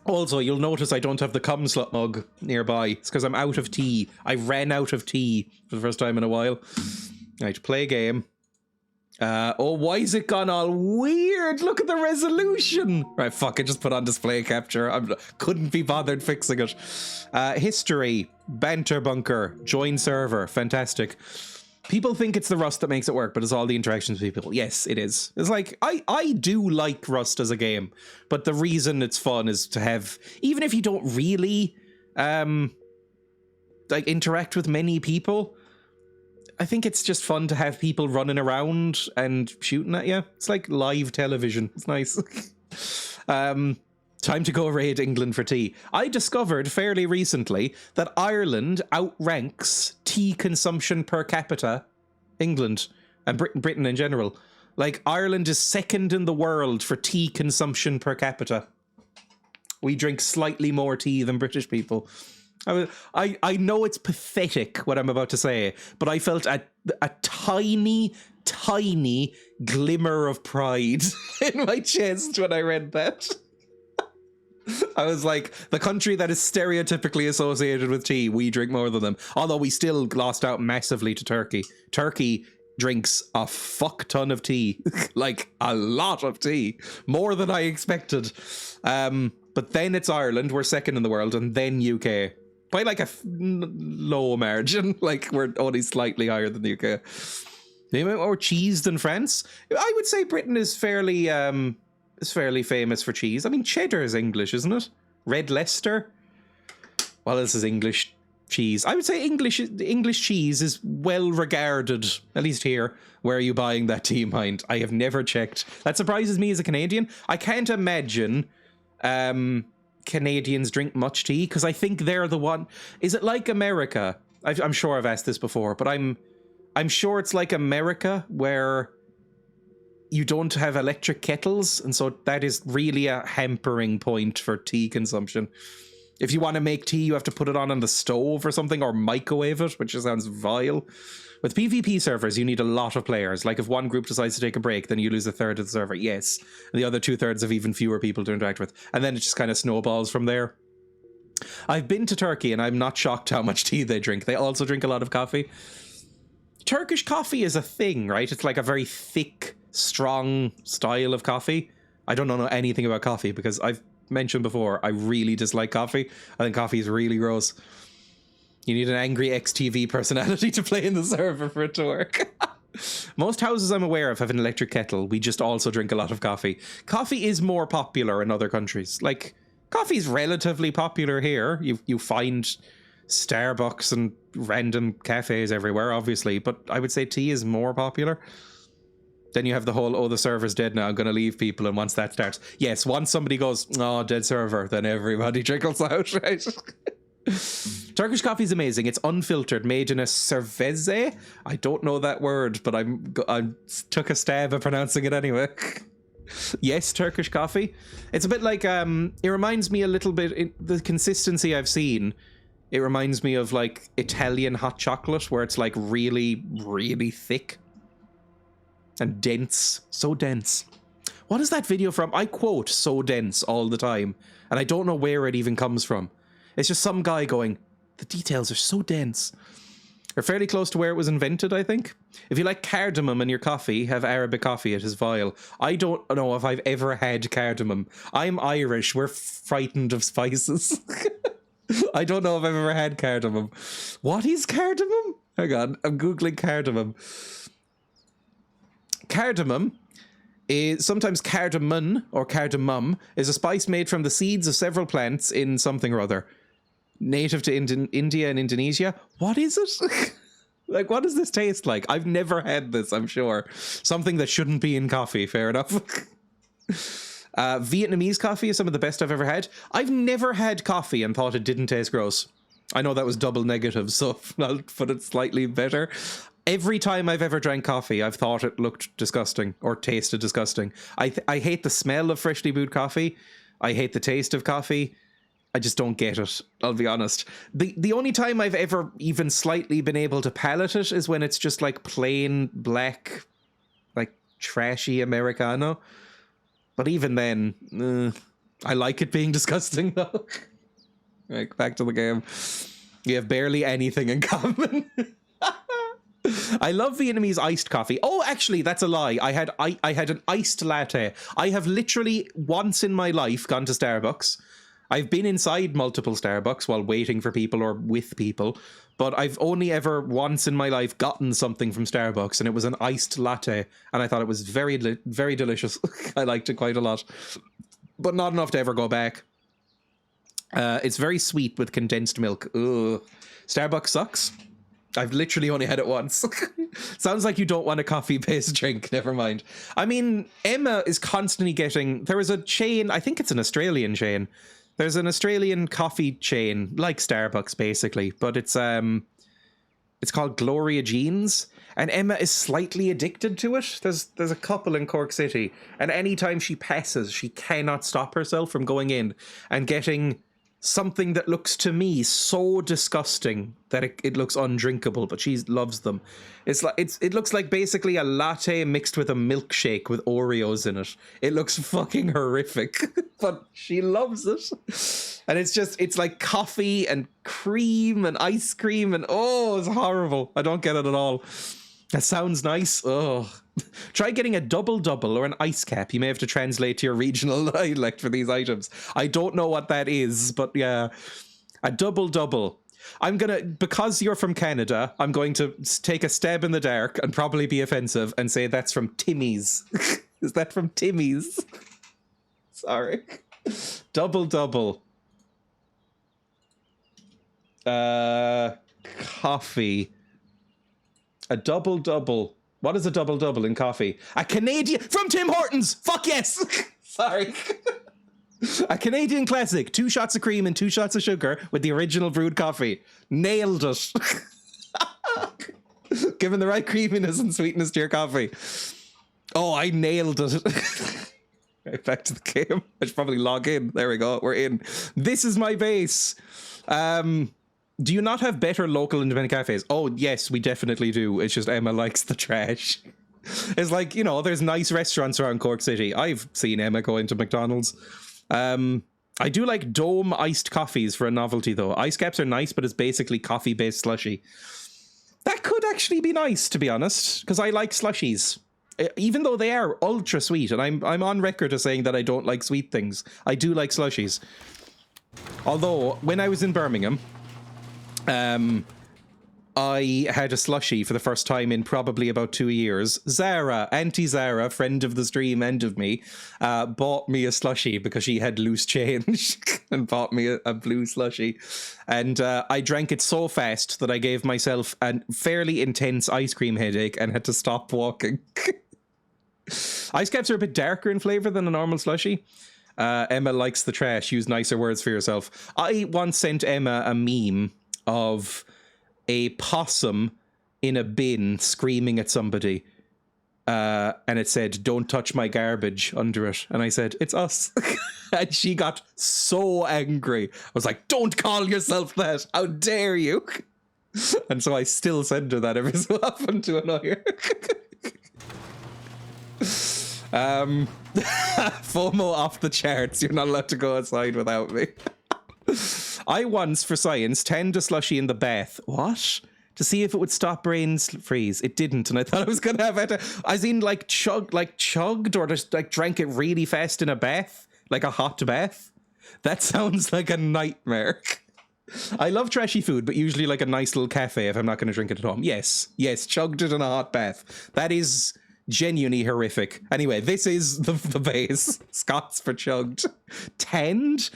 Also, you'll notice I don't have the cum slut mug nearby. It's because I'm out of tea. I ran out of tea for the first time in a while. Right, play game. Oh, why is it gone all weird? Look at the resolution. Right, fuck it, just put on display capture. I couldn't be bothered fixing it. History, Banter bunker, join server, fantastic. People think it's the Rust that makes it work, but it's all the interactions with people. Yes, it is. It's like, I do like Rust as a game, but the reason it's fun is to have, even if you don't really, like, interact with many people, I think it's just fun to have people running around and shooting at you. It's like live television. It's nice. Time to go raid England for tea. I discovered fairly recently that Ireland outranks tea consumption per capita England and Britain in general. Like, Ireland is second in the world for tea consumption per capita. We drink slightly more tea than British people. I know it's pathetic what I'm about to say, but I felt a tiny glimmer of pride in my chest when I read that. I was like, the country that is stereotypically associated with tea, we drink more than them. Although we still lost out massively to Turkey. Turkey drinks a fuck ton of tea. Like, a lot of tea. More than I expected. But then it's Ireland, we're second in the world, and then UK. By like a low margin. Like, we're only slightly higher than the UK. The amount more cheese than France? I would say Britain is fairly famous for cheese. I mean, cheddar is English, isn't it? Red Leicester? What else is English cheese? I would say English cheese is well regarded, at least here. Where are you buying that tea, mind? I have never checked. That surprises me as a Canadian. I can't imagine Canadians drink much tea, because I think they're the one. Is it like America? I'm sure I've asked this before, but I'm sure it's like America, where you don't have electric kettles, and so that is really a hampering point for tea consumption. If you want to make tea, you have to put it on the stove or something, or microwave it, which just sounds vile. With PvP servers, you need a lot of players. Like, if one group decides to take a break, then you lose a third of the server, yes. And the other 2/3 have even fewer people to interact with. And then it just kind of snowballs from there. I've been to Turkey, and I'm not shocked how much tea they drink. They also drink a lot of coffee. Turkish coffee is a thing, right? It's like a very thick, strong style of coffee. I don't know anything about coffee, because I've mentioned before, I really dislike coffee. I think coffee is really gross. You need an angry XTV personality to play in the server for it to work. Most houses I'm aware of have an electric kettle. We just also drink a lot of coffee. Coffee is more popular in other countries. Like, coffee's relatively popular here. You find Starbucks and random cafes everywhere, obviously, but I would say tea is more popular. Then you have the whole, oh, the server's dead now, I'm going to leave people, and once that starts, yes, once somebody goes, oh, dead server, then everybody trickles out, right? Turkish coffee is amazing. It's unfiltered, made in a cerveze. I don't know that word, but I took a stab at pronouncing it anyway. Yes, Turkish coffee. It's a bit like, it reminds me a little bit, the consistency I've seen, it reminds me of like Italian hot chocolate, where it's like really, really thick and dense. So dense. What is that video from? I quote "so dense" all the time, and I don't know where it even comes from. It's just some guy going, the details are so dense. They're fairly close to where it was invented, I think. If you like cardamom in your coffee, have Arabic coffee, it is vile. I don't know if I've ever had cardamom. I'm Irish, we're frightened of spices. I don't know if I've ever had cardamom. What is cardamom? Hang on, I'm Googling cardamom. Cardamom is sometimes cardamom or cardamom, is a spice made from the seeds of several plants in something or other. Native to India and Indonesia. What is it? Like, what does this taste like? I've never had this, I'm sure. Something that shouldn't be in coffee, fair enough. Vietnamese coffee is some of the best I've ever had. I've never had coffee and thought it didn't taste gross. I know that was double negative, so I'll put it slightly better. Every time I've ever drank coffee, I've thought it looked disgusting or tasted disgusting. I hate the smell of freshly brewed coffee. I hate the taste of coffee. I just don't get it, I'll be honest. The only time I've ever even slightly been able to palate it is when it's just like plain black, like trashy Americano. But even then, I like it being disgusting, though. Right, back to the game. We have barely anything in common. I love Vietnamese iced coffee. Oh, actually, that's a lie. I had an iced latte. I have literally once in my life gone to Starbucks. I've been inside multiple Starbucks while waiting for people or with people, but I've only ever once in my life gotten something from Starbucks, and it was an iced latte, and I thought it was very delicious. I liked it quite a lot, but not enough to ever go back. It's very sweet with condensed milk. Ugh. Starbucks sucks. I've literally only had it once. Sounds like you don't want a coffee-based drink. Never mind. I mean, Emma is constantly getting... There is a chain, I think it's an Australian chain. There's an Australian coffee chain, like Starbucks, basically. But it's called Gloria Jeans. And Emma is slightly addicted to it. There's a couple in Cork City. And anytime she passes, she cannot stop herself from going in and getting... something that looks to me so disgusting that it looks undrinkable, but she loves them. It looks like basically a latte mixed with a milkshake with Oreos in it. It looks fucking horrific, but she loves it. And it's like coffee and cream and ice cream and oh, it's horrible. I don't get it at all. That sounds nice. Oh, try getting a double-double or an ice cap. You may have to translate to your regional dialect for these items. I don't know what that is, but yeah, a double-double. I'm gonna, because you're from Canada, I'm going to take a stab in the dark and probably be offensive and say that's from Timmy's. Is that from Timmy's? Sorry. Double-double. Coffee. A double-double. What is a double-double in coffee? A Canadian... From Tim Hortons! Fuck yes! Sorry. A Canadian classic. 2 shots of cream and 2 shots of sugar with the original brewed coffee. Nailed it. Given the right creaminess and sweetness to your coffee. Oh, I nailed it. Right, back to the game. I should probably log in. There we go. We're in. This is my base. Do you not have better local independent cafes? Oh, yes, we definitely do. It's just Emma likes the trash. It's like, you know, there's nice restaurants around Cork City. I've seen Emma go into McDonald's. I do like Dome iced coffees for a novelty, though. Ice caps are nice, but it's basically coffee-based slushy. That could actually be nice, to be honest, because I like slushies. Even though they are ultra sweet, and I'm on record as saying that I don't like sweet things. I do like slushies. Although, when I was in Birmingham... I had a slushie for the first time in probably about 2 years. Zara, Auntie Zara, friend of the stream and of me, bought me a slushie because she had loose change and bought me a blue slushie. And I drank it so fast that I gave myself a fairly intense ice cream headache and had to stop walking. Ice caps are a bit darker in flavor than a normal slushie. Emma likes the trash. Use nicer words for yourself. I once sent Emma a meme of a possum in a bin screaming at somebody, and it said, "Don't touch my garbage" under it, and I said, "It's us." And she got so angry. I was like, "Don't call yourself that, how dare you." And so I still send her that every so often to annoy her. FOMO off the charts. You're not allowed to go outside without me. I once, for science, tanned a slushie in the bath. What? To see if it would stop brain freeze. It didn't, and I thought I was going to have it. As in, chugged, or just, drank it really fast in a bath? Like a hot bath? That sounds like a nightmare. I love trashy food, but usually like a nice little cafe if I'm not going to drink it at home. Yes, chugged it in a hot bath. That is... genuinely horrific. Anyway, this is the base. Scots for chugged. Tend?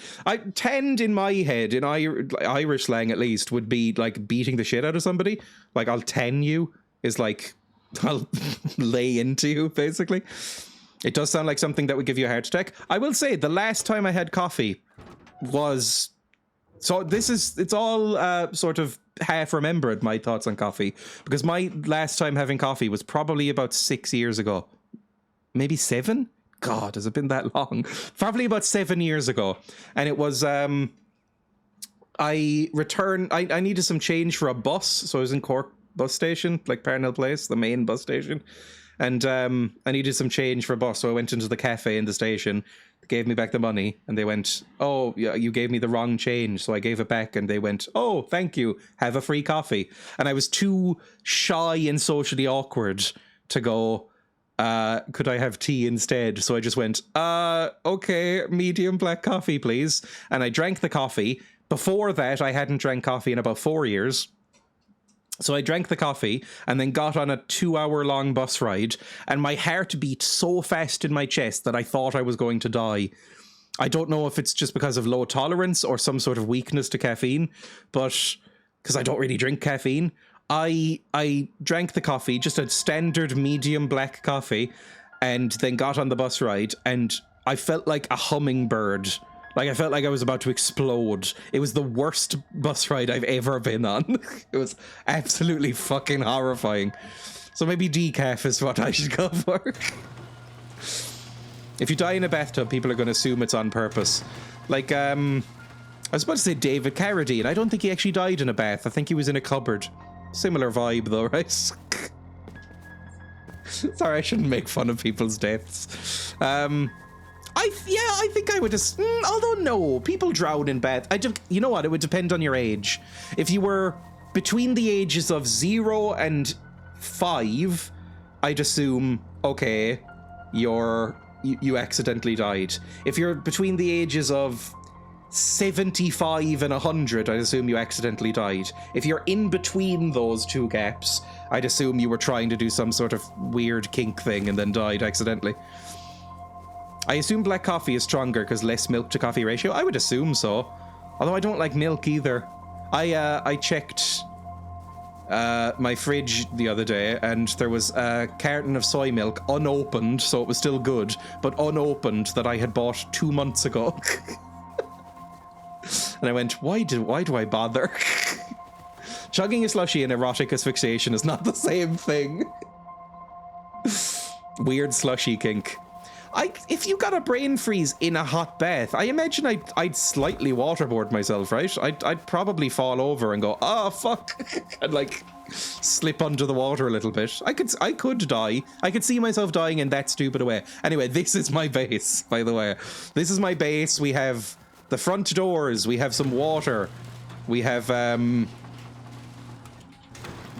Tend in my head, in Irish slang at least, would be like beating the shit out of somebody. Like, I'll ten you is like, I'll lay into you, basically. It does sound like something that would give you a heart attack. I will say, the last time I had coffee was... So it's all sort of half remembered, my thoughts on coffee, because my last time having coffee was probably about 6 years ago. Maybe 7? God, has it been that long? Probably about 7 years ago. And it was, I needed some change for a bus, so I was in Cork bus station, like Parnell Place, the main bus station. And I needed some change for a bus, so I went into the cafe in the station. They gave me back the money, and they went, "Oh, yeah, you gave me the wrong change," so I gave it back, and they went, "Oh, thank you, have a free coffee." And I was too shy and socially awkward to go, could I have tea instead? So I just went, okay, medium black coffee, please. And I drank the coffee. Before that, I hadn't drank coffee in about 4 years. So I drank the coffee and then got on a 2-hour-long bus ride, and my heart beat so fast in my chest that I thought I was going to die. I don't know if it's just because of low tolerance or some sort of weakness to caffeine, but because I don't really drink caffeine, I drank the coffee, just a standard medium black coffee, and then got on the bus ride, and I felt like a hummingbird. Like, I felt like I was about to explode. It was the worst bus ride I've ever been on. It was absolutely fucking horrifying. So maybe decaf is what I should go for. If you die in a bathtub, people are going to assume it's on purpose. Like, I was about to say David Carradine. I don't think he actually died in a bath. I think he was in a cupboard. Similar vibe, though, right? Sorry, I shouldn't make fun of people's deaths. I think I would just... although, no, people drown in bath. You know what? It would depend on your age. If you were between the ages of 0 and 5, I'd assume, okay, you accidentally died. If you're between the ages of 75 and 100, I'd assume you accidentally died. If you're in between those two gaps, I'd assume you were trying to do some sort of weird kink thing and then died accidentally. I assume black coffee is stronger because less milk to coffee ratio. I would assume so. Although I don't like milk either. I checked my fridge the other day, and there was a carton of soy milk unopened, so it was still good, but unopened, that I had bought 2 months ago. And I went, why do I bother? Chugging a slushie and erotic asphyxiation is not the same thing. Weird slushy kink. If you got a brain freeze in a hot bath, I imagine I'd slightly waterboard myself, right? I'd probably fall over and go, oh, fuck, and like slip under the water a little bit. I could die. I could see myself dying in that stupid a way. Anyway, this is my base, by the way. This is my base. We have the front doors. We have some water. We have,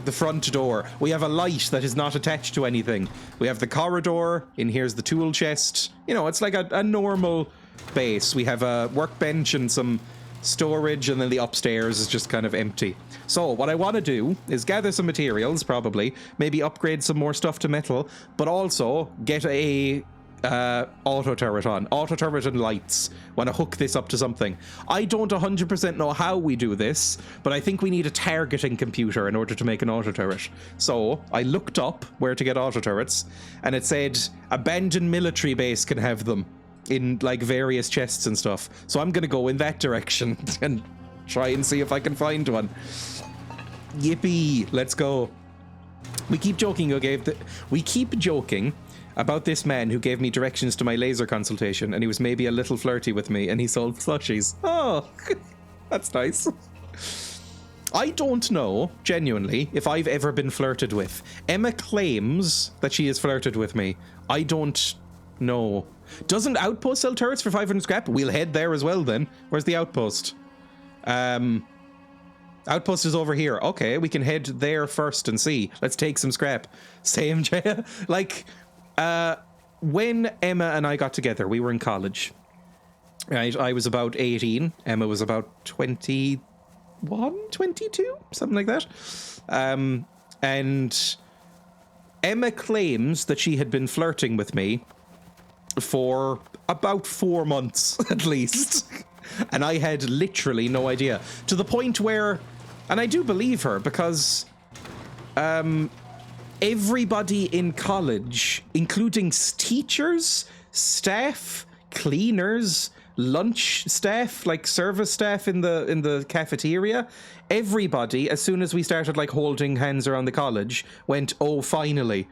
the front door. We have a light that is not attached to anything. We have the corridor. In here's the tool chest. You know, it's like a normal base. We have a workbench and some storage, and then the upstairs is just kind of empty. So what I want to do is gather some materials, probably, maybe upgrade some more stuff to metal, but also get a auto turret on. Auto turret and lights. Want to hook this up to something. I don't 100% know how we do this, but I think we need a targeting computer in order to make an auto turret. So I looked up where to get auto turrets, and it said abandoned military base can have them in like various chests and stuff. So I'm gonna go in that direction and try and see if I can find one. Yippee, let's go. We keep joking about this man who gave me directions to my laser consultation, and he was maybe a little flirty with me, and he sold slushies. Oh, that's nice. I don't know, genuinely, if I've ever been flirted with. Emma claims that she has flirted with me. I don't know. Doesn't Outpost sell turrets for 500 scrap? We'll head there as well then. Where's the Outpost? Outpost is over here. Okay, we can head there first and see. Let's take some scrap. Same, Dreya. Like... when Emma and I got together, we were in college, right? I was about 18. Emma was about 21, 22, something like that. And Emma claims that she had been flirting with me for about 4 months, at least. And I had literally no idea. To the point where, and I do believe her, because, everybody in college, including teachers, staff, cleaners, lunch staff, like service staff in the cafeteria, everybody, as soon as we started like holding hands around the college, went, oh, finally.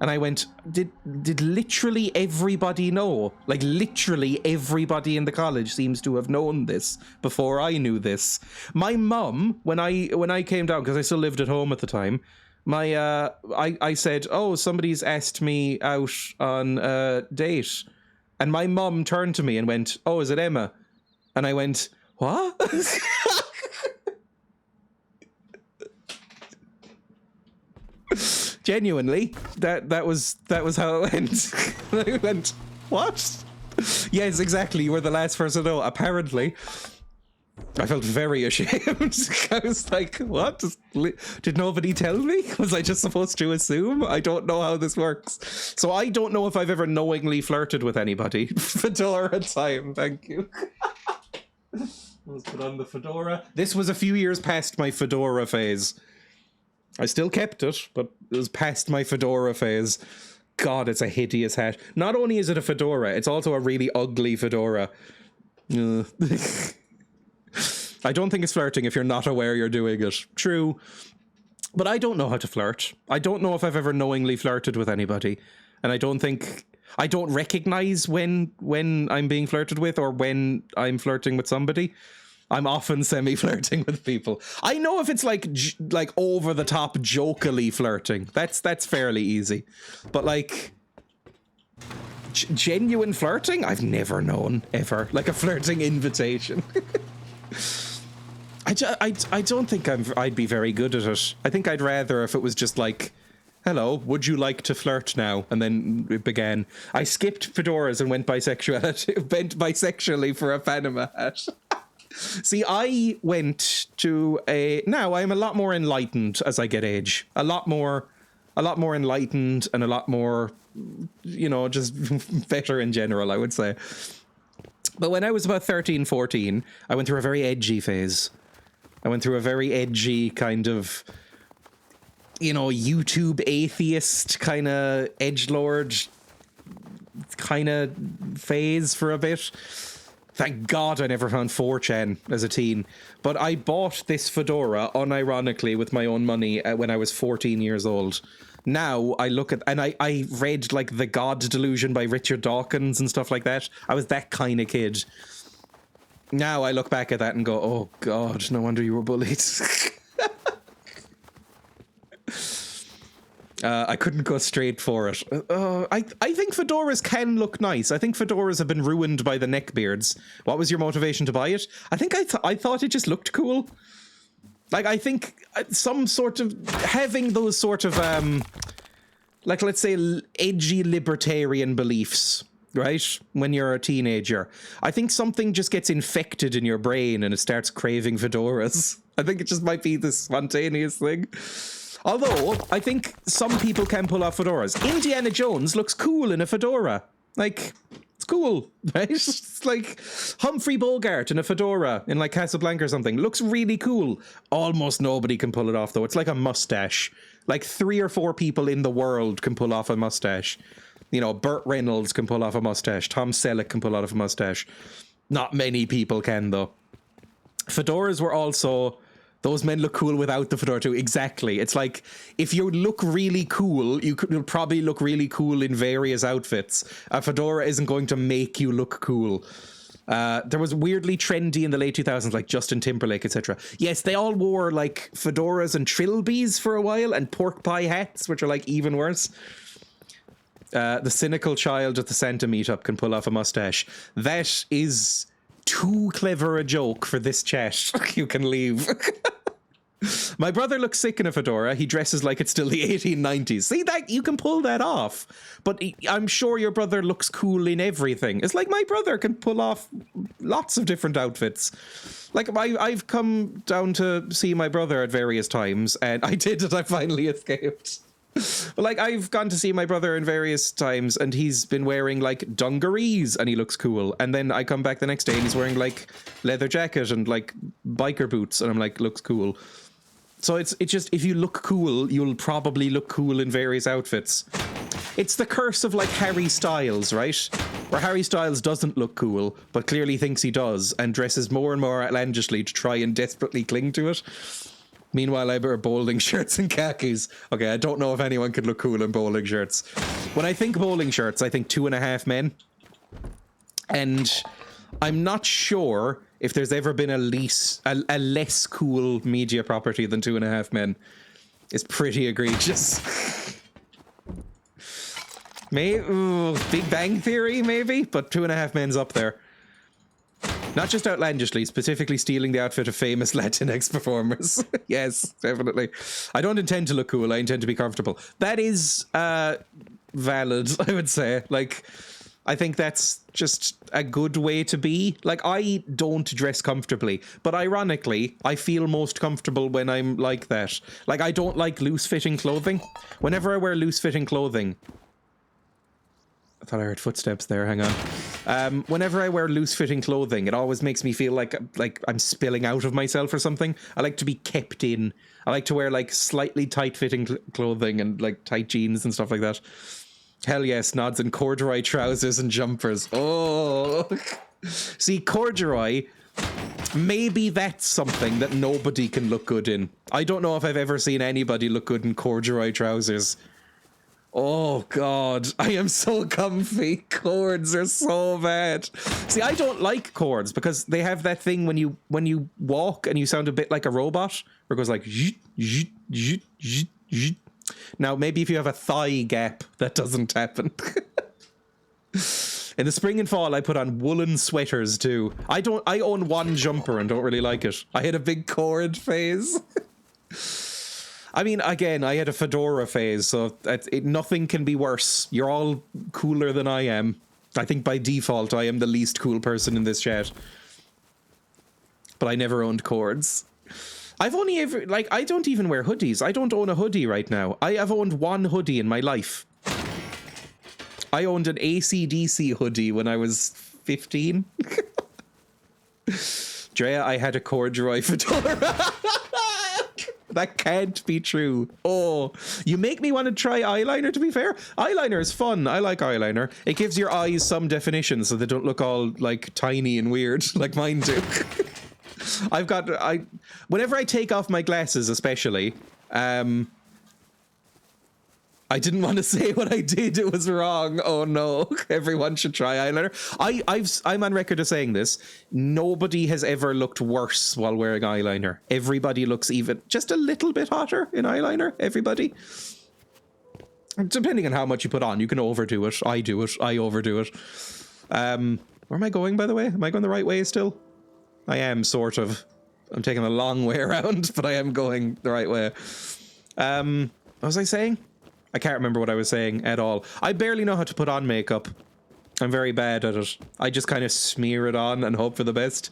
And I went, did literally everybody know? Like literally everybody in the college seems to have known this before I knew this. My mum, when I came down, because I still lived at home at the time, I said, oh, somebody's asked me out on a date. And my mum turned to me and went, oh, is it Emma? And I went, what? Genuinely, that was how it went. I went, what? Yes, exactly. You were the last person to know. Apparently, I felt very ashamed. I was like, what? Did nobody tell me? Was I just supposed to assume? I don't know how this works. So I don't know if I've ever knowingly flirted with anybody. Fedora time, thank you. Let's put on the fedora. This was a few years past my fedora phase. I still kept it, but it was past my fedora phase. God, it's a hideous hat. Not only is it a fedora, it's also a really ugly fedora. I don't think it's flirting if you're not aware you're doing it. True. But I don't know how to flirt. I don't know if I've ever knowingly flirted with anybody. And I don't recognize when I'm being flirted with or when I'm flirting with somebody. I'm often semi-flirting with people. I know if it's like over the top jokily flirting. That's fairly easy. But like genuine flirting, I've never known ever. Like a flirting invitation. I don't think I'd be very good at it. I think I'd rather if it was just like, hello, would you like to flirt now? And then it began. I skipped fedoras and went bisexually for a Panama hat. See, I went to now I'm a lot more enlightened as I get age. A lot more enlightened and a lot more, just better in general, I would say. But when I was about 13, 14, I went through a very edgy phase. I went through a very edgy kind of, YouTube atheist kind of edgelord kind of phase for a bit. Thank God I never found 4chan as a teen. But I bought this fedora, unironically, with my own money when I was 14 years old. Now I look at, and I read like The God Delusion by Richard Dawkins and stuff like that. I was that kind of kid. Now I look back at that and go, oh God, no wonder you were bullied. I couldn't go straight for it. I think fedoras can look nice. I think fedoras have been ruined by the neckbeards. What was your motivation to buy it? I think I thought it just looked cool. Like, I think some sort of having those sort of like, let's say, edgy libertarian beliefs, right? When you're a teenager, I think something just gets infected in your brain and it starts craving fedoras. I think it just might be this spontaneous thing. Although, I think some people can pull off fedoras. Indiana Jones looks cool in a fedora. Like, it's cool, right? It's like Humphrey Bogart in a fedora in like Casablanca or something. Looks really cool. Almost nobody can pull it off, though. It's like a mustache. Like 3 or 4 people in the world can pull off a mustache. Burt Reynolds can pull off a mustache. Tom Selleck can pull off a mustache. Not many people can, though. Fedoras were also... Those men look cool without the fedora too. Exactly. It's like, if you look really cool, you'll probably look really cool in various outfits. A fedora isn't going to make you look cool. There was weirdly trendy in the late 2000s, like Justin Timberlake, etc. Yes, they all wore like fedoras and trilbies for a while, and pork pie hats, which are like even worse. The cynical child at the Santa meetup can pull off a mustache. That is too clever a joke for this chat. You can leave. My brother looks sick in a fedora. He dresses like it's still the 1890s. See, that you can pull that off. But I'm sure your brother looks cool in everything. It's like my brother can pull off lots of different outfits. Like, I've come down to see my brother at various times, and I did it. I finally escaped. But like, I've gone to see my brother in various times, and he's been wearing like dungarees, and he looks cool. And then I come back the next day, and he's wearing like leather jacket and like biker boots, and I'm like, looks cool. So it's just, if you look cool, you'll probably look cool in various outfits. It's the curse of like Harry Styles, right? Where Harry Styles doesn't look cool, but clearly thinks he does, and dresses more and more outlandishly to try and desperately cling to it. Meanwhile, I wear bowling shirts and khakis. Okay, I don't know if anyone could look cool in bowling shirts. When I think bowling shirts, I think 2.5 Men. And I'm not sure if there's ever been a less cool media property than 2.5 Men. is pretty egregious. Big Bang Theory, maybe? But 2.5 Men's up there. Not just outlandishly, specifically stealing the outfit of famous Latinx performers. Yes, definitely. I don't intend to look cool, I intend to be comfortable. That is valid, I would say. Like, I think that's just a good way to be. Like, I don't dress comfortably, but ironically, I feel most comfortable when I'm like that. Like, I don't like loose-fitting clothing. Whenever I wear loose-fitting clothing... I thought I heard footsteps there, hang on. Whenever I wear loose-fitting clothing, it always makes me feel like I'm spilling out of myself or something. I like to be kept in. I like to wear, like, slightly tight-fitting clothing and, like, tight jeans and stuff like that. Hell yes, nods and corduroy trousers and jumpers. Oh! See, corduroy, maybe that's something that nobody can look good in. I don't know if I've ever seen anybody look good in corduroy trousers. Oh god, I am so comfy. Cords are so bad. See, I don't like cords because they have that thing when you walk and you sound a bit like a robot, where it goes like zhit, zhit, zhit, zhit, zhit. Now, maybe if you have a thigh gap, that doesn't happen. In the spring and fall, I put on woolen sweaters too. I own one jumper and don't really like it. I had a big cord phase. I mean, again, I had a fedora phase, so nothing can be worse. You're all cooler than I am. I think by default, I am the least cool person in this chat. But I never owned cords. I've only ever, like, I don't even wear hoodies. I don't own a hoodie right now. I have owned one hoodie in my life. I owned an AC/DC hoodie when I was 15. Dreya, I had a corduroy fedora. That can't be true. Oh, you make me want to try eyeliner, to be fair. Eyeliner is fun. I like eyeliner. It gives your eyes some definition so they don't look all, like, tiny and weird like mine do. Whenever I take off my glasses, especially, I didn't want to say what I did. It was wrong. Oh no. Everyone should try eyeliner. I'm on record as saying this. Nobody has ever looked worse while wearing eyeliner. Everybody looks even just a little bit hotter in eyeliner. Everybody. Depending on how much you put on, you can overdo it. I do it. I overdo it. Where am I going, by the way? Am I going the right way still? I am, sort of. I'm taking a long way around, but I am going the right way. What was I saying? I can't remember what I was saying at all. I barely know how to put on makeup. I'm very bad at it. I just kind of smear it on and hope for the best.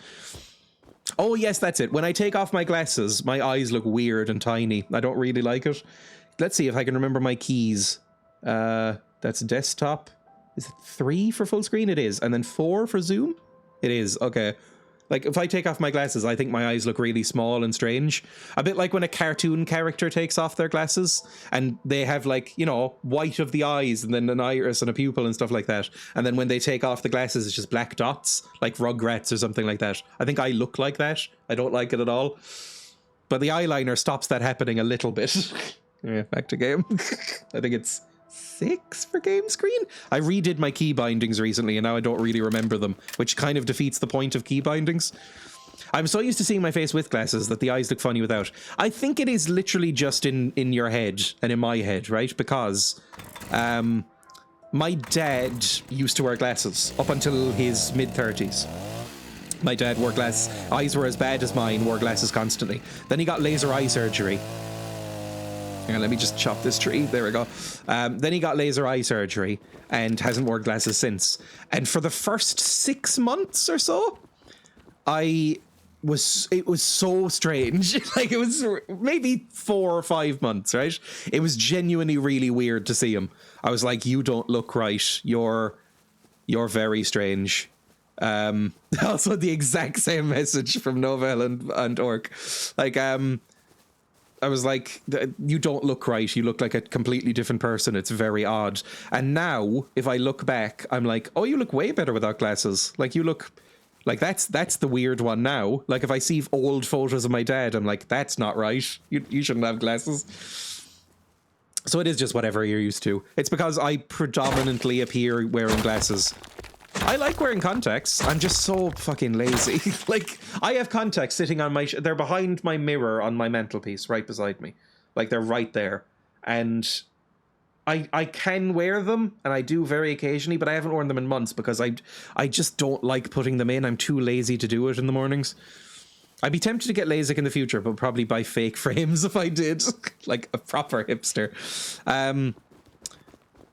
Oh, yes, that's it. When I take off my glasses, my eyes look weird and tiny. I don't really like it. Let's see if I can remember my keys. That's desktop. Is it 3 for full screen? It is. And then 4 for zoom? It is. Okay. Like, if I take off my glasses, I think my eyes look really small and strange. A bit like when a cartoon character takes off their glasses and they have, like, you know, white of the eyes and then an iris and a pupil and stuff like that. And then when they take off the glasses, it's just black dots, like Rugrats or something like that. I think I look like that. I don't like it at all. But the eyeliner stops that happening a little bit. Yeah, back to game. I think it's 6 for game screen. I redid my key bindings recently and now I don't really remember them, which kind of defeats the point of key bindings. I'm so used to seeing my face with glasses that the eyes look funny without. I think it is literally just in your head and in my head, right? Because my dad used to wear glasses up until his mid-30s. My dad wore glasses. Eyes were as bad as mine, wore glasses constantly. Then he got laser eye surgery. Hang on, let me just chop this tree. There we go. Then he got laser eye surgery and hasn't worn glasses since. And for the first 6 months or so, it was so strange. Like, it was maybe 4 or 5 months, right? It was genuinely really weird to see him. I was like, you don't look right. You're very strange. Also the exact same message from Novel and Orc. Like, I was like, you don't look right. You look like a completely different person. It's very odd. And now, if I look back, I'm like, oh, you look way better without glasses. Like, you look like that's the weird one now. Like, if I see old photos of my dad, I'm like, that's not right. You shouldn't have glasses. So it is just whatever you're used to. It's because I predominantly appear wearing glasses. I like wearing contacts. I'm just so fucking lazy. Like, I have contacts sitting on my... they're behind my mirror on my mantelpiece, right beside me. Like, they're right there. And I can wear them, and I do very occasionally, but I haven't worn them in months because I just don't like putting them in. I'm too lazy to do it in the mornings. I'd be tempted to get LASIK in the future, but probably buy fake frames if I did. Like a proper hipster.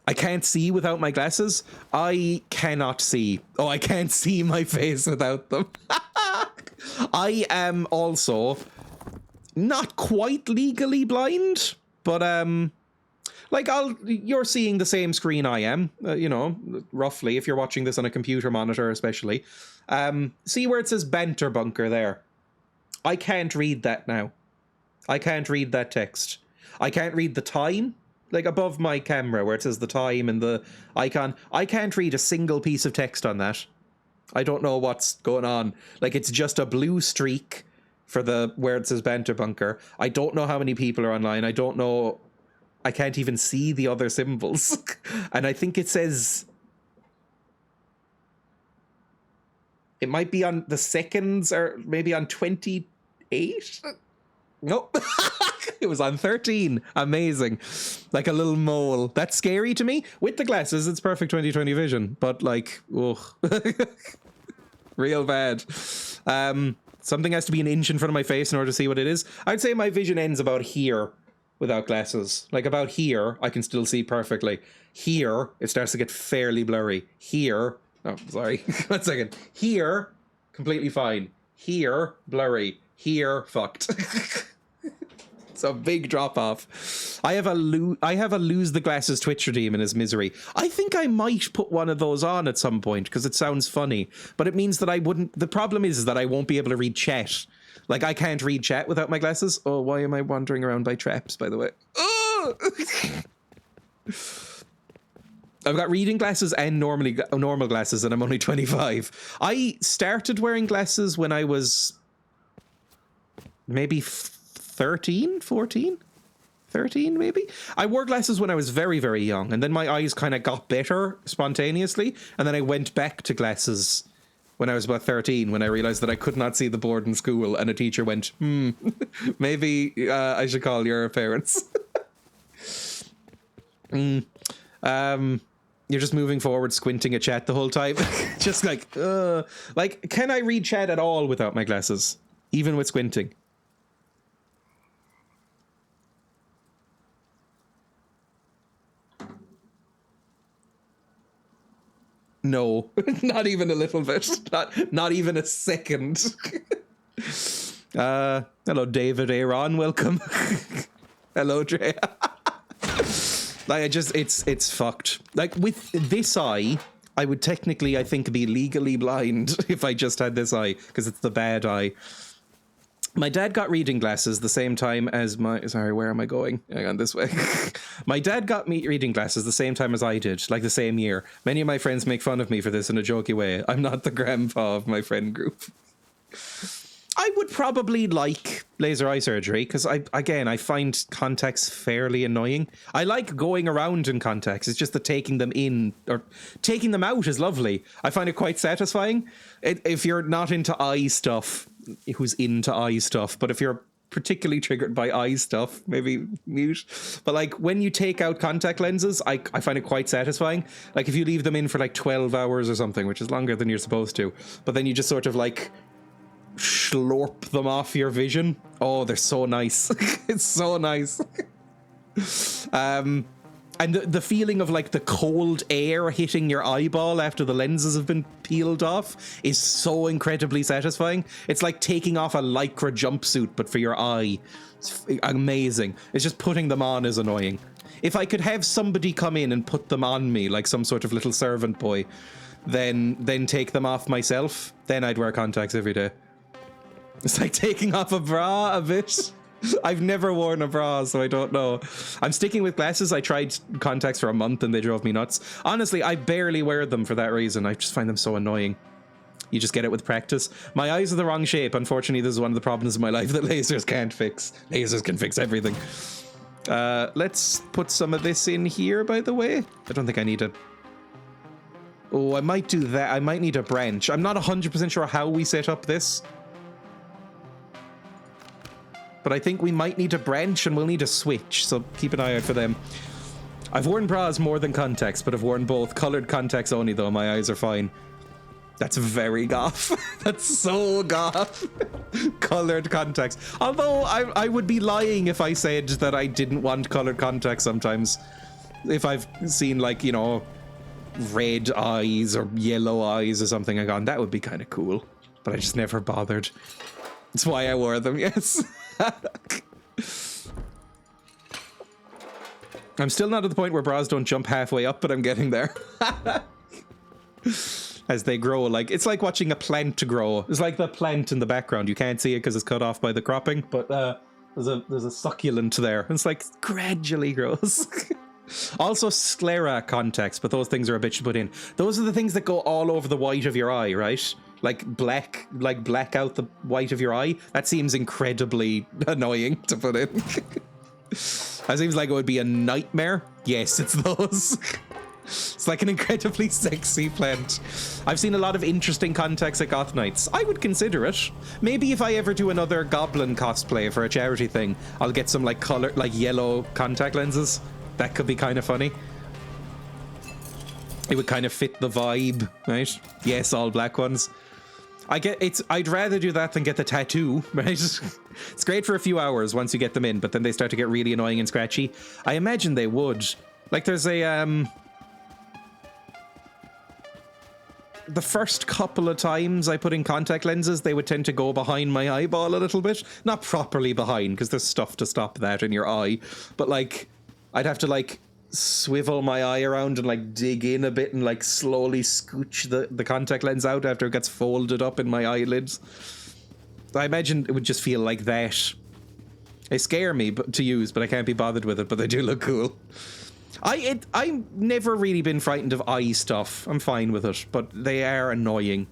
I can't see without my glasses. I cannot see. Oh, I can't see my face without them. I am also not quite legally blind, but like you're seeing the same screen I am, you know, roughly, if you're watching this on a computer monitor especially. See where it says Banter bunker there? I can't read that now. I can't read that text. I can't read the time, like above my camera where it says the time and the icon. I can't read a single piece of text on that. I don't know what's going on. Like, it's just a blue streak for the where it says Banter bunker. I don't know how many people are online. I don't know. I can't even see the other symbols. And I think it says... It might be on the seconds, or maybe on 28? Nope. It was on 13. Amazing. Like a little mole. That's scary to me. With the glasses, it's perfect 20/20 vision. But like, ugh. Real bad. Something has to be an inch in front of my face in order to see what it is. I'd say my vision ends about here without glasses. Like about here, I can still see perfectly. Here, it starts to get fairly blurry. Here... Oh, sorry. 1 second. Here, completely fine. Here, blurry. Here, fucked. It's a big drop off. I have a lose the glasses Twitch redeem in his misery. I think I might put one of those on at some point because it sounds funny, but it means that I wouldn't. The problem is that I won't be able to read chat. Like, I can't read chat without my glasses. Oh, why am I wandering around by traps, by the way? Oh! I've got reading glasses and normal glasses, and I'm only 25. I started wearing glasses when I was maybe 13, 14, 13 maybe. I wore glasses when I was very, very young, and then my eyes kind of got better spontaneously, and then I went back to glasses when I was about 13, when I realized that I could not see the board in school, and a teacher went, maybe I should call your parents. You're just moving forward, squinting at chat the whole time. Just like, can I read chat at all without my glasses? Even with squinting? No, not even a little bit. Not even a second. Hello, David Aaron. Welcome. Hello, Dreya. Like, it's fucked. Like, with this eye, I would technically, I think, be legally blind if I just had this eye, because it's the bad eye. My dad got reading glasses the same time as my... Sorry, where am I going? Hang on, this way. My dad got me reading glasses the same time as I did, like the same year. Many of my friends make fun of me for this in a jokey way. I'm not the grandpa of my friend group. I would probably like laser eye surgery because I find contacts fairly annoying. I like going around in contacts. It's just that taking them in or taking them out is lovely. I find it quite satisfying. If you're not into eye stuff, who's into eye stuff? But if you're particularly triggered by eye stuff, maybe mute. But like when you take out contact lenses, I find it quite satisfying. Like if you leave them in for like 12 hours or something, which is longer than you're supposed to, but then you just sort of like slurp them off your vision. Oh, they're so nice. It's so nice. And the feeling of like the cold air hitting your eyeball after the lenses have been peeled off is so incredibly satisfying. It's like taking off a lycra jumpsuit but for your eye. It's amazing. It's just putting them on is annoying. If I could have somebody come in and put them on me like some sort of little servant boy, then take them off myself, then I'd wear contacts every day. It's like taking off a bra a bit. I've never worn a bra, so I don't know. I'm sticking with glasses. I tried contacts for a month and they drove me nuts. Honestly, I barely wear them for that reason. I just find them so annoying. You just get it with practice. My eyes are the wrong shape. Unfortunately, this is one of the problems in my life that lasers can't fix. Lasers can fix everything. Let's put some of this in here, by the way. I don't think I need a... Oh, I might do that. I might need a branch. I'm not 100% sure how we set up this. But I think we might need to branch and we'll need to switch, so keep an eye out for them. I've worn bras more than contacts, but I've worn both. Colored contacts only, though. My eyes are fine. That's very goth. That's so goth. Colored contacts. Although I would be lying if I said that I didn't want colored contacts sometimes. If I've seen, like, you know, red eyes or yellow eyes or something, I gone, that would be kind of cool. But I just never bothered. That's why I wore them, yes. I'm still not at the point where bras don't jump halfway up, but I'm getting there. As they grow, like, it's like watching a plant grow. It's like the plant in the background. You can't see it because it's cut off by the cropping, but there's a succulent there. It's like gradually grows. Also sclera contacts, but those things are a bitch to put in. Those are the things that go all over the white of your eye, right? Like black out the white of your eye. That seems incredibly annoying to put in. That seems like it would be a nightmare. Yes, it's those. It's like an incredibly sexy plant. I've seen a lot of interesting contacts at goth nights. I would consider it. Maybe if I ever do another goblin cosplay for a charity thing, I'll get some like color, like yellow contact lenses. That could be kind of funny. It would kind of fit the vibe, right? Yes, all black ones. I'd rather do that than get the tattoo, right? It's great for a few hours once you get them in, but then they start to get really annoying and scratchy. I imagine they would. Like there's a the first couple of times I put in contact lenses, they would tend to go behind my eyeball a little bit. Not properly behind, because there's stuff to stop that in your eye. But like, I'd have to like swivel my eye around and like dig in a bit and like slowly scooch the contact lens out after it gets folded up in my eyelids. I imagine it would just feel like that. They scare me to use, but I can't be bothered with it, but they do look cool. I've never really been frightened of eye stuff. I'm fine with it, but they are annoying.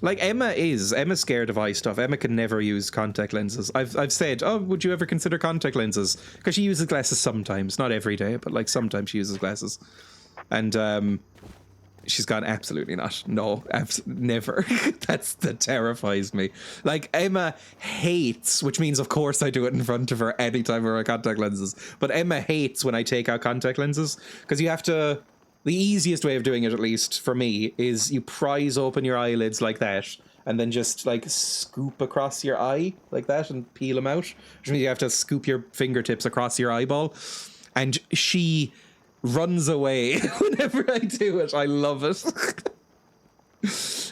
Like Emma's scared of eye stuff. Emma can never use contact lenses. I've said, oh, would you ever consider contact lenses? Because she uses glasses sometimes, not every day, but like sometimes she uses glasses. And she's gone, absolutely not. No, never. That terrifies me. Like Emma hates, which means of course I do it in front of her anytime I wear contact lenses. But Emma hates when I take out contact lenses because you have to. The easiest way of doing it, at least for me, is you prise open your eyelids like that and then just like scoop across your eye like that and peel them out. Which means you have to scoop your fingertips across your eyeball. And she runs away whenever I do it. I love it.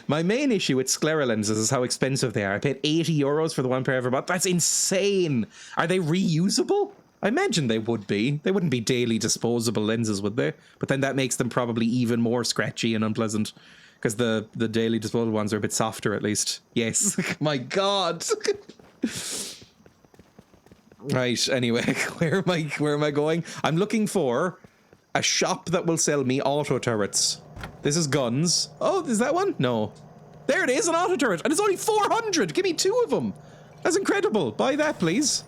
My main issue with sclera lenses is how expensive they are. I paid €80 for the one pair I ever bought. That's insane. Are they reusable? I imagine they would be. They wouldn't be daily disposable lenses, would they? But then that makes them probably even more scratchy and unpleasant. Because the daily disposable ones are a bit softer, at least. Yes. My God. Right, anyway. Where am I going? I'm looking for a shop that will sell me auto turrets. This is guns. Oh, is that one? No. There it is, an auto turret. And it's only 400. Give me 2 of them. That's incredible. Buy that, please.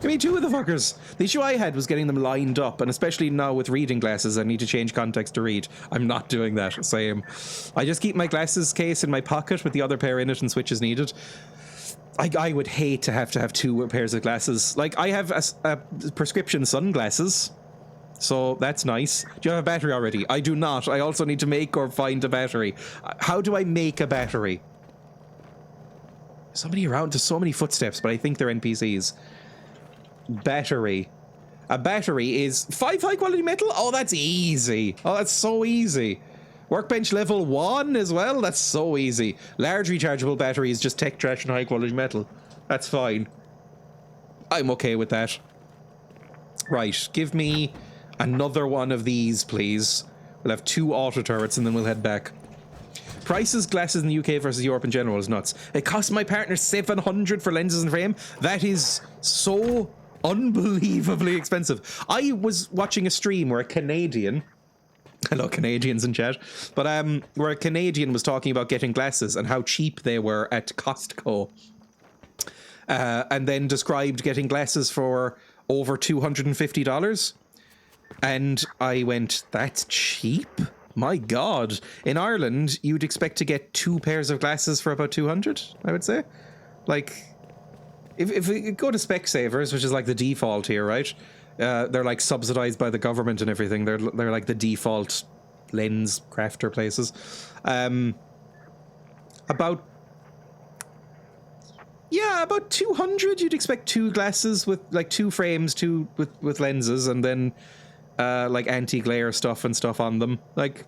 Give me 2 of the fuckers. The issue I had was getting them lined up, and especially now with reading glasses, I need to change context to read. I'm not doing that. Same. I just keep my glasses case in my pocket with the other pair in it and switch as needed. I would hate to have 2 pairs of glasses. Like, I have a prescription sunglasses, so that's nice. Do you have a battery already? I do not. I also need to make or find a battery. How do I make a battery? Somebody around. There's so many footsteps, but I think they're NPCs. Battery. A battery is 5 high quality metal? Oh, that's easy. Oh, that's so easy. Workbench level 1 as well? That's so easy. Large rechargeable battery is just tech trash and high quality metal. That's fine. I'm okay with that. Right, give me another one of these, please. We'll have 2 auto turrets and then we'll head back. Prices, glasses in the UK versus Europe in general is nuts. It cost my partner 700 for lenses and frame. That is so unbelievably expensive. I was watching a stream where a Canadian, hello Canadians in chat, but where a Canadian was talking about getting glasses and how cheap they were at Costco, and then described getting glasses for over $250, and I went, that's cheap? My God. In Ireland, you'd expect to get 2 pairs of glasses for about 200, I would say. Like, if we go to Specsavers, which is like the default here, right? They're like subsidized by the government and everything. They're like the default lens crafter places. About 200. You'd expect 2 glasses with like 2 frames, with lenses, and then like anti-glare stuff and stuff on them. Like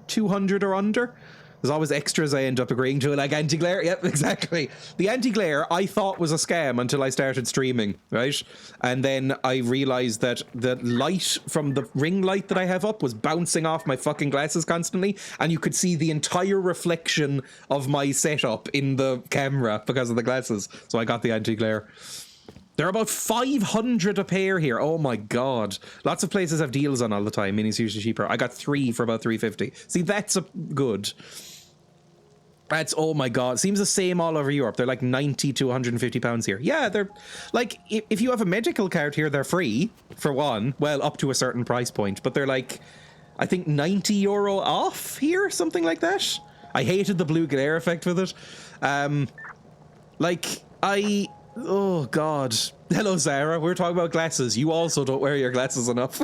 200 or under. There's always extras I end up agreeing to, like anti-glare. Yep, exactly. The anti-glare I thought was a scam until I started streaming, right? And then I realized that the light from the ring light that I have up was bouncing off my fucking glasses constantly, and you could see the entire reflection of my setup in the camera because of the glasses. So I got the anti-glare. They're about 500 a pair here. Oh my god. Lots of places have deals on all the time, meaning it's usually cheaper. I got 3 for about 350. See, that's good. That's, oh my god, seems the same all over Europe. They're like 90 to 150 pounds here. Yeah, they're like, if you have a medical card here, they're free for one. Well, up to a certain price point, but they're like, I think 90 euro off here, something like that. I hated the blue glare effect with it. Oh god. Hello, Sarah. We're talking about glasses. You also don't wear your glasses enough.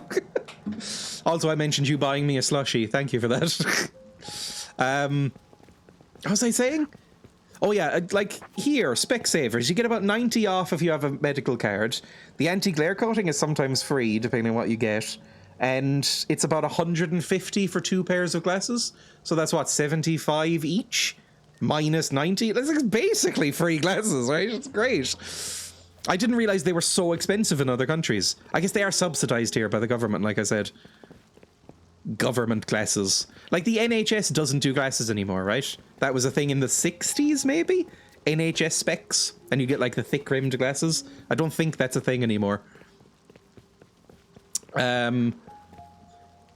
Also, I mentioned you buying me a slushie. Thank you for that. What was I saying? Oh yeah, like here, Specsavers, you get about 90 off if you have a medical card. The anti-glare coating is sometimes free, depending on what you get. And it's about 150 for 2 pairs of glasses. So that's what, 75 each? Minus 90? That's like basically free glasses, right? It's great. I didn't realize they were so expensive in other countries. I guess they are subsidized here by the government, like I said. Government glasses. Like the NHS doesn't do glasses anymore, right? That was a thing in the 60s, maybe? NHS specs, and you get like the thick rimmed glasses. I don't think that's a thing anymore.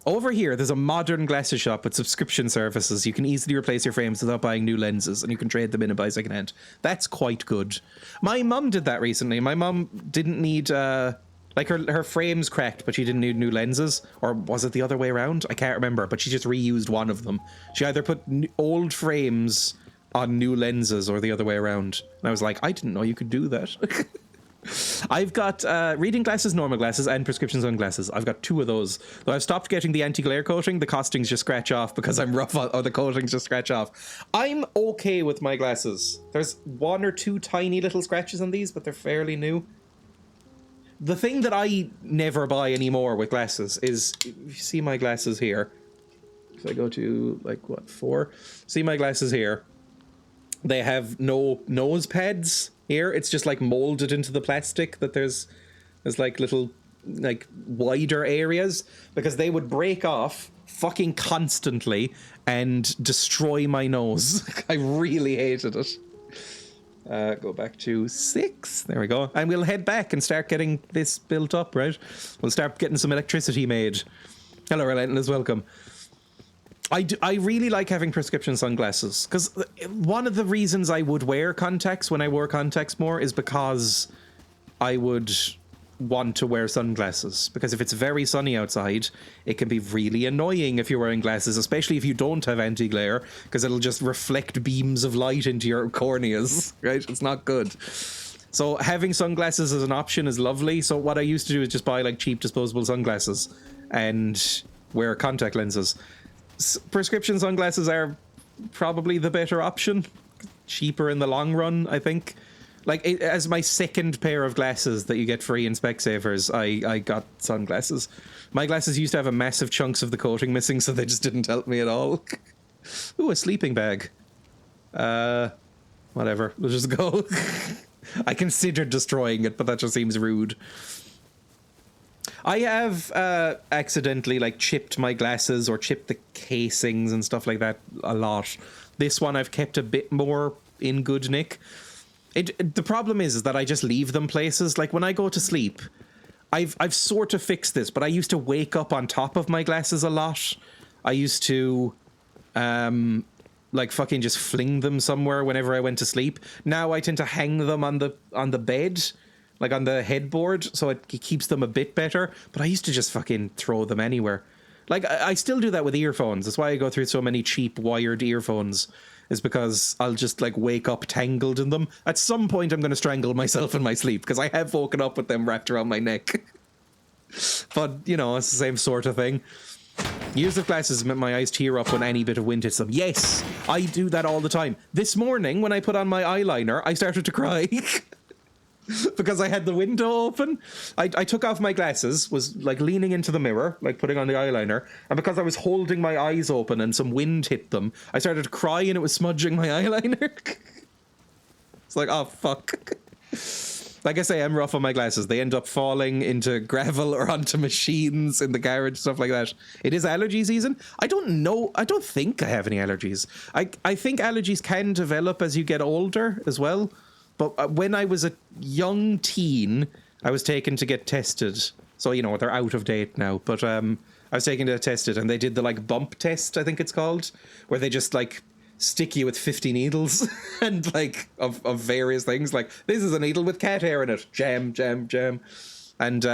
Over here, there's a modern glasses shop with subscription services. You can easily replace your frames without buying new lenses, and you can trade them in and buy secondhand. That's quite good. My mum did that recently. My mum didn't need, like her frames cracked, but she didn't need new lenses. Or was it the other way around? I can't remember, but she just reused one of them. She either put old frames on new lenses or the other way around. And I was like, I didn't know you could do that. I've got reading glasses, normal glasses, and prescription sunglasses. I've got 2 of those. Though I've stopped getting the anti-glare coating. The costings just scratch off because I'm rough on, or the coatings just scratch off. I'm okay with my glasses. There's 1 or 2 tiny little scratches on these, but they're fairly new. The thing that I never buy anymore with glasses is, if you see my glasses here, so I go to, like, what, 4? See my glasses here. They have no nose pads here. It's just, like, molded into the plastic that there's like, little, like, wider areas, because they would break off fucking constantly and destroy my nose. I really hated it. Go back to 6. There we go. And we'll head back and start getting this built up, right? We'll start getting some electricity made. Hello, Relentless. Welcome. I really like having prescription sunglasses, because one of the reasons I would wear contacts when I wore contacts more is because I would want to wear sunglasses, because if it's very sunny outside, it can be really annoying if you're wearing glasses, especially if you don't have anti-glare, because it'll just reflect beams of light into your corneas, right? It's not good. So having sunglasses as an option is lovely. So what I used to do is just buy like cheap disposable sunglasses and wear contact lenses. Prescription sunglasses are probably the better option. Cheaper in the long run, I think. Like, as my second pair of glasses that you get free in Specsavers, I got sunglasses. My glasses used to have a massive chunks of the coating missing, so they just didn't help me at all. Ooh, a sleeping bag. Whatever. We'll just go. I considered destroying it, but that just seems rude. I have accidentally, like, chipped my glasses or chipped the casings and stuff like that a lot. This one I've kept a bit more in good nick. The problem is that I just leave them places. Like, when I go to sleep, I've sort of fixed this, but I used to wake up on top of my glasses a lot. I used to, like, fucking just fling them somewhere whenever I went to sleep. Now I tend to hang them on the bed, like on the headboard, so it keeps them a bit better. But I used to just fucking throw them anywhere. Like, I still do that with earphones. That's why I go through so many cheap wired earphones. is because I'll just like wake up tangled in them. At some point I'm going to strangle myself in my sleep because I have woken up with them wrapped around my neck. But, you know, it's the same sort of thing. Years of glasses meant my eyes tear up when any bit of wind hits them. Yes, I do that all the time. This morning, when I put on my eyeliner, I started to cry. Because I had the window open. I took off my glasses, was like leaning into the mirror, like putting on the eyeliner, and because I was holding my eyes open and some wind hit them, I started to cry and it was smudging my eyeliner. It's like, oh, fuck. Like I say, I'm rough on my glasses. They end up falling into gravel or onto machines in the garage, stuff like that. It is allergy season. I don't know. I don't think I have any allergies. I think allergies can develop as you get older as well. But when I was a young teen, I was taken to get tested. So, you know, they're out of date now. But I was taken to get tested, and they did the, like, bump test, I think it's called, where they just, like, stick you with 50 needles and, like, of various things. Like, this is a needle with cat hair in it. Jam, jam, jam. And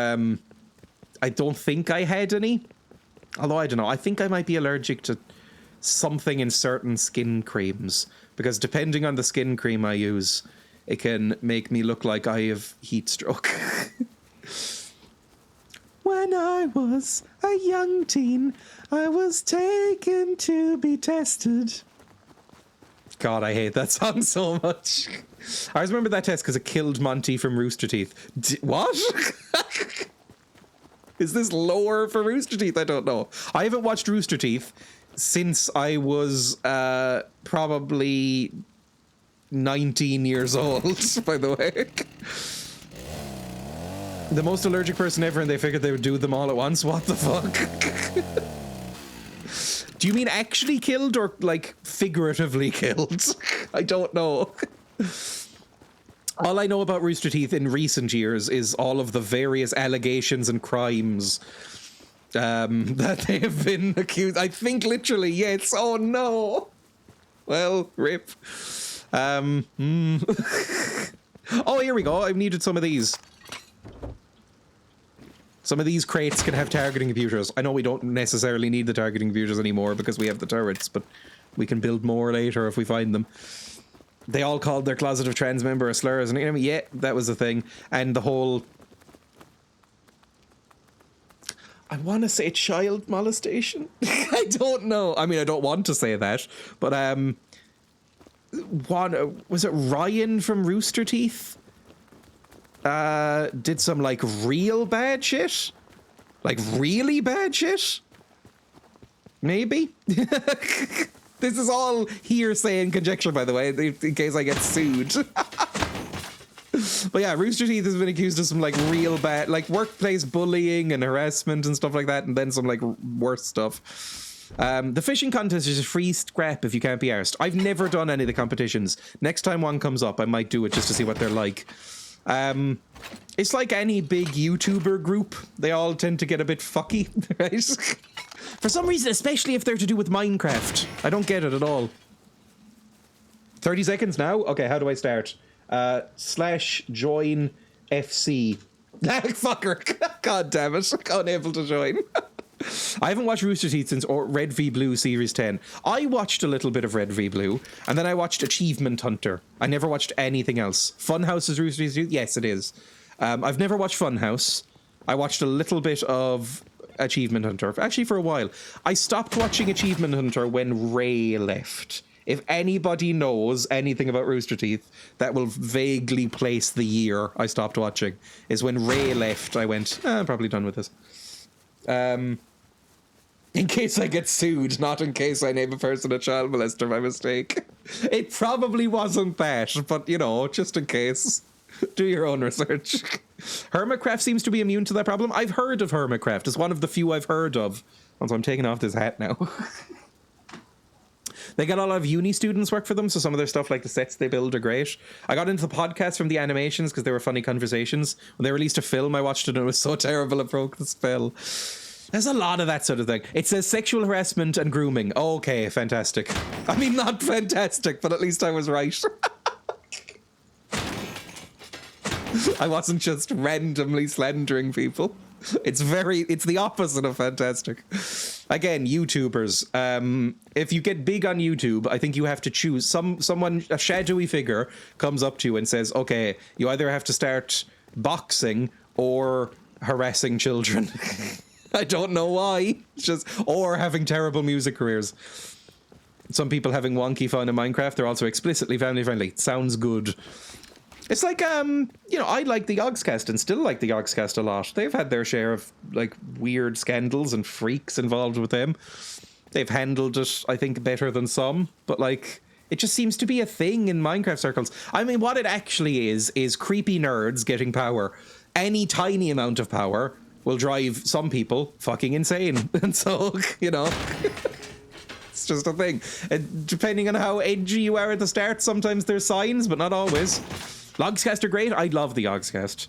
I don't think I had any. Although, I don't know. I think I might be allergic to something in certain skin creams. Because depending on the skin cream I use, it can make me look like I have heat stroke. When I was a young teen, I was taken to be tested. God, I hate that song so much. I always remember that test because it killed Monty from Rooster Teeth. What? Is this lore for Rooster Teeth? I don't know. I haven't watched Rooster Teeth since I was probably 19 years old, by the way. The most allergic person ever, and they figured they would do them all at once. What the fuck? Do you mean actually killed or, like, figuratively killed? I don't know. All I know about Rooster Teeth in recent years is all of the various allegations and crimes that they have been accused. I think literally, yes. Oh, no. Well, rip. Oh, here we go. I've needed some of these. Some of these crates can have targeting computers. I know we don't necessarily need the targeting computers anymore because we have the turrets, but we can build more later if we find them. They all called their closet of trans member a slur, isn't it? Yeah, that was the thing. And the whole... I want to say child molestation. I don't know. I mean, I don't want to say that, but was it Ryan from Rooster Teeth? Did some, like, real bad shit? Like, really bad shit? Maybe? This is all hearsay and conjecture, by the way, in case I get sued. But yeah, Rooster Teeth has been accused of some, like, real bad, like, workplace bullying and harassment and stuff like that, and then some, like, worse stuff. The fishing contest is a free scrap if you can't be arsed. I've never done any of the competitions. Next time one comes up, I might do it just to see what they're like. It's like any big YouTuber group. They all tend to get a bit fucky, right? For some reason, especially if they're to do with Minecraft. I don't get it at all. 30 seconds now? Okay, how do I start? /join FC. Fucker. God damn it. Unable to join. I haven't watched Rooster Teeth since Red v Blue Series 10. I watched a little bit of Red v Blue, and then I watched Achievement Hunter. I never watched anything else. Funhouse is Rooster Teeth? Yes, it is. I've never watched Funhouse. I watched a little bit of Achievement Hunter, actually for a while. I stopped watching Achievement Hunter when Ray left. If anybody knows anything about Rooster Teeth, that will vaguely place the year I stopped watching. Is when Ray left, I went, I'm probably done with this. In case I get sued, not in case I name a person a child molester by mistake. It probably wasn't that, but, you know, just in case. Do your own research. Hermitcraft seems to be immune to that problem. I've heard of Hermitcraft. It's one of the few I've heard of. So I'm taking off this hat now. They got a lot of uni students work for them, so some of their stuff, like the sets they build, are great. I got into the podcast from the animations because they were funny conversations. When they released a film, I watched it and it was so terrible it broke the spell. There's a lot of that sort of thing. It says sexual harassment and grooming. Okay, fantastic. I mean, not fantastic, but at least I was right. I wasn't just randomly slandering people. It's the opposite of fantastic. Again, YouTubers. If you get big on YouTube, I think you have to choose someone. A shadowy figure comes up to you and says, "Okay, you either have to start boxing or harassing children." I don't know why. It's just or having terrible music careers. Some people having wonky fun in Minecraft. They're also explicitly family friendly. Sounds good. It's like, you know, I like the Yogscast and still like the Yogscast a lot. They've had their share of, like, weird scandals and freaks involved with them. They've handled it, I think, better than some. But, like, it just seems to be a thing in Minecraft circles. I mean, what it actually is creepy nerds getting power. Any tiny amount of power will drive some people fucking insane. And so, you know... It's just a thing. Depending on how edgy you are at the start, sometimes there's signs, but not always. Logscast are great. I love the Yogscast.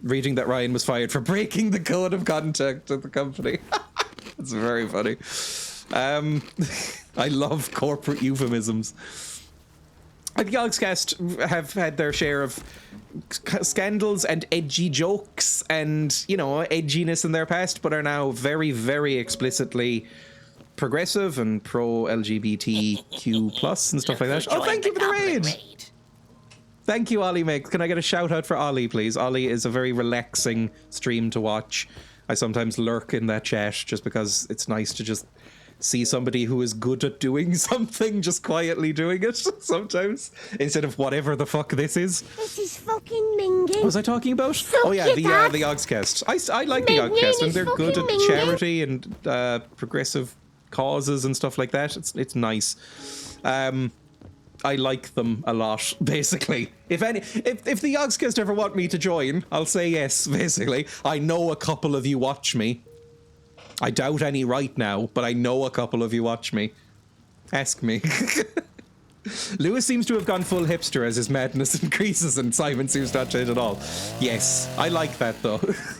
Reading that Ryan was fired for breaking the code of conduct at the company. It's very funny. I love corporate euphemisms. The Yogscast have had their share of scandals and edgy jokes and, you know, edginess in their past, but are now very, very explicitly progressive and pro LGBTQ plus and stuff like that. Oh, thank you for the raid. Thank you, Ollie Mix. Can I get a shout out for Ollie, please? Ollie is a very relaxing stream to watch. I sometimes lurk in that chat just because it's nice to just see somebody who is good at doing something, just quietly doing it sometimes, instead of whatever the fuck this is. This is fucking minging. What was I talking about? So oh yeah, the Yogscast. I like the Yogscast, and they're good at charity and progressive causes and stuff like that. It's nice. I like them a lot, basically. If the Yogscast ever want me to join, I'll say yes, basically. I know a couple of you watch me. I doubt any right now, but I know a couple of you watch me. Ask me. Lewis seems to have gone full hipster as his madness increases, and Simon seems not change at all. Yes, I like that, though.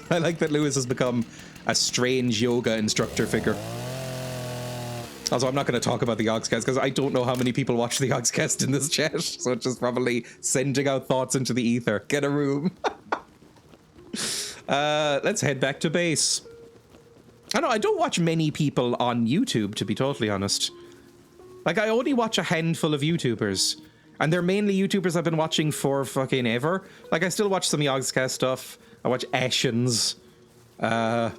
I like that Lewis has become a strange yoga instructor figure. Also, I'm not going to talk about the Yogscast because I don't know how many people watch the Yogscast in this chat, so it's just probably sending out thoughts into the ether. Get a room. Let's head back to base. I don't watch many people on YouTube, to be totally honest. Like, I only watch a handful of YouTubers, and they're mainly YouTubers I've been watching for fucking ever. Like, I still watch some Yogscast stuff. I watch Ashens.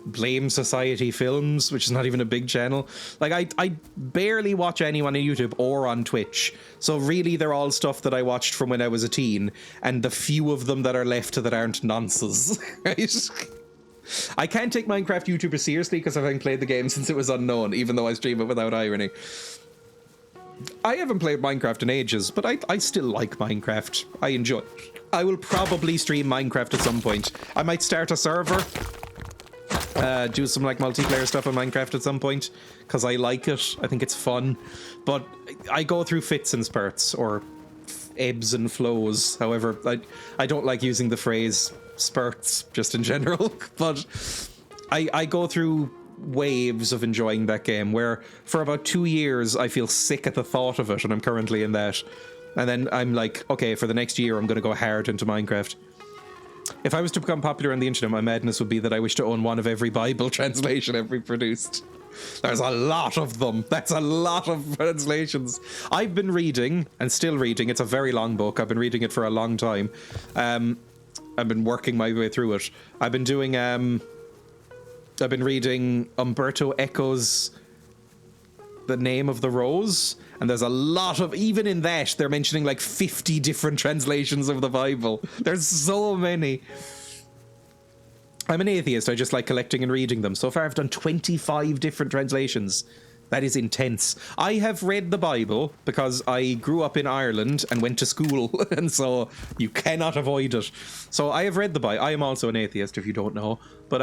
Blame Society Films, which is not even a big channel. Like, I barely watch anyone on YouTube or on Twitch, so really they're all stuff that I watched from when I was a teen, and the few of them that are left that aren't nonsense. Right? I can't take Minecraft YouTubers seriously because I haven't played the game since it was unknown, even though I stream it without irony. I haven't played Minecraft in ages, but I still like Minecraft. I enjoy it. I will probably stream Minecraft at some point. I might start a server, do some like multiplayer stuff on Minecraft at some point, because I like it. I think it's fun, but I go through fits and spurts, or ebbs and flows. However, I don't like using the phrase spurts just in general, but I go through waves of enjoying that game where for about 2 years I feel sick at the thought of it, and I'm currently in that, and then I'm like, okay, for the next year I'm going to go hard into Minecraft. If I was to become popular on the internet, my madness would be that I wish to own one of every Bible translation ever produced. There's a lot of them. That's a lot of translations. I've been reading, and still reading. It's a very long book. I've been reading it for a long time. I've been working my way through it. I've been doing, I've been reading Umberto Eco's The Name of the Rose, and there's a lot of, even in that, they're mentioning like 50 different translations of the Bible. There's so many. I'm an atheist. I just like collecting and reading them. So far, I've done 25 different translations. That is intense. I have read the Bible because I grew up in Ireland and went to school, and so you cannot avoid it. So I have read the Bible. I am also an atheist, if you don't know. But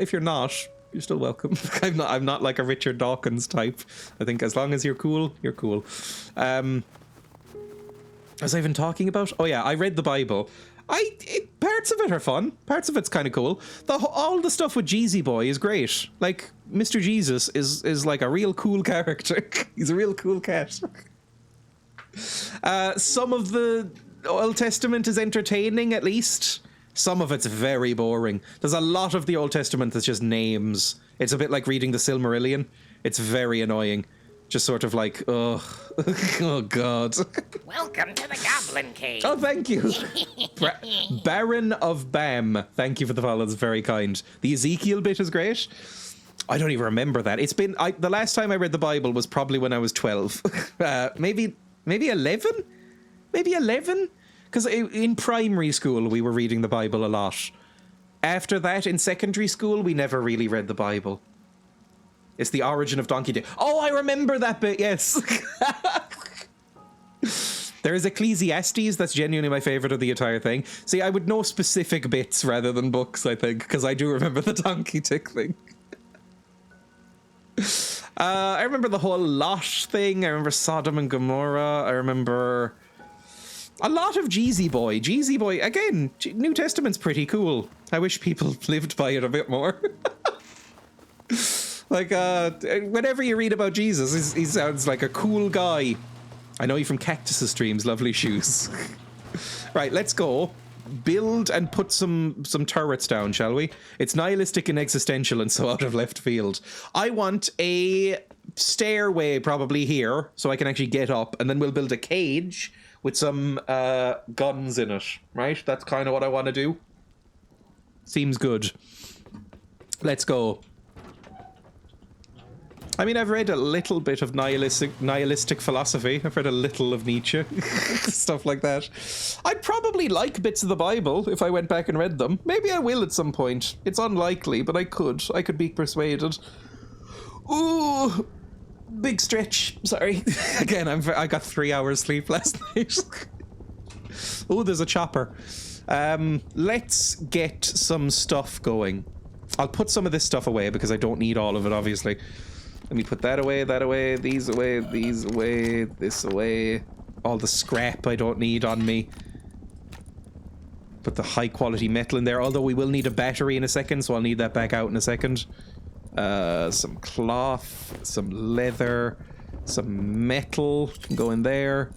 if you're not, you're still welcome. I'm not like a Richard Dawkins type. I think as long as you're cool, you're cool. Was I even talking about? Oh yeah, I read the Bible. Parts of it are fun. Parts of it's kind of cool. All the stuff with Jeezy Boy is great. Like, Mr. Jesus is like a real cool character. He's a real cool cat. Some of the Old Testament is entertaining, at least. Some of it's very boring. There's a lot of the Old Testament that's just names. It's a bit like reading the Silmarillion. It's very annoying. Just sort of like, ugh. Oh, God. Welcome to the Goblin Cave. Oh, thank you. Baron of Bam. Thank you for the follow. That's very kind. The Ezekiel bit is great. I don't even remember that. It's been... the last time I read the Bible was probably when I was 12. Maybe 11? Maybe 11? Because in primary school, we were reading the Bible a lot. After that, in secondary school, we never really read the Bible. It's the origin of Donkey Day. Oh, I remember that bit, yes. There is Ecclesiastes. That's genuinely my favorite of the entire thing. See, I would know specific bits rather than books, I think, because I do remember the donkey tick thing. I remember the whole Lot thing. I remember Sodom and Gomorrah. I remember a lot of Jeezy Boy. Jeezy Boy, again, New Testament's pretty cool. I wish people lived by it a bit more. Like, whenever you read about Jesus, he sounds like a cool guy. I know you from Cactus's streams, lovely shoes. Right, let's go. Build and put some turrets down, shall we? It's nihilistic and existential and so out of left field. I want a stairway probably here, so I can actually get up, and then we'll build a cage with some guns in it, right? That's kind of what I want to do. Seems good. Let's go. I mean, I've read a little bit of nihilistic philosophy. I've read a little of Nietzsche, stuff like that. I'd probably like bits of the Bible if I went back and read them. Maybe I will at some point. It's unlikely, but I could. I could be persuaded. Ooh, big stretch. Sorry. Again, I got 3 hours sleep last night. Oh, there's a chopper. Let's get some stuff going. I'll put some of this stuff away because I don't need all of it, obviously. Let me put that away, these away, this away. All the scrap I don't need on me. Put the high quality metal in there, although we will need a battery in a second, so I'll need that back out in a second. Some cloth, some leather, some metal can go in there.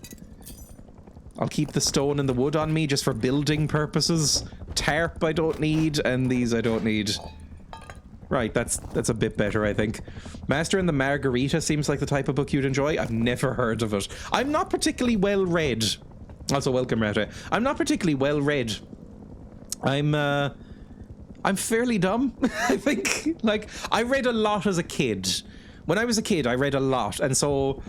I'll keep the stone and the wood on me just for building purposes. Tarp I don't need, and these I don't need. Right, that's a bit better, I think. Master and the Margarita seems like the type of book you'd enjoy. I've never heard of it. I'm not particularly well read. Also, welcome, Rata. I'm not particularly well read. I'm fairly dumb, I think. Like, I read a lot as a kid. When I was a kid, I read a lot, and so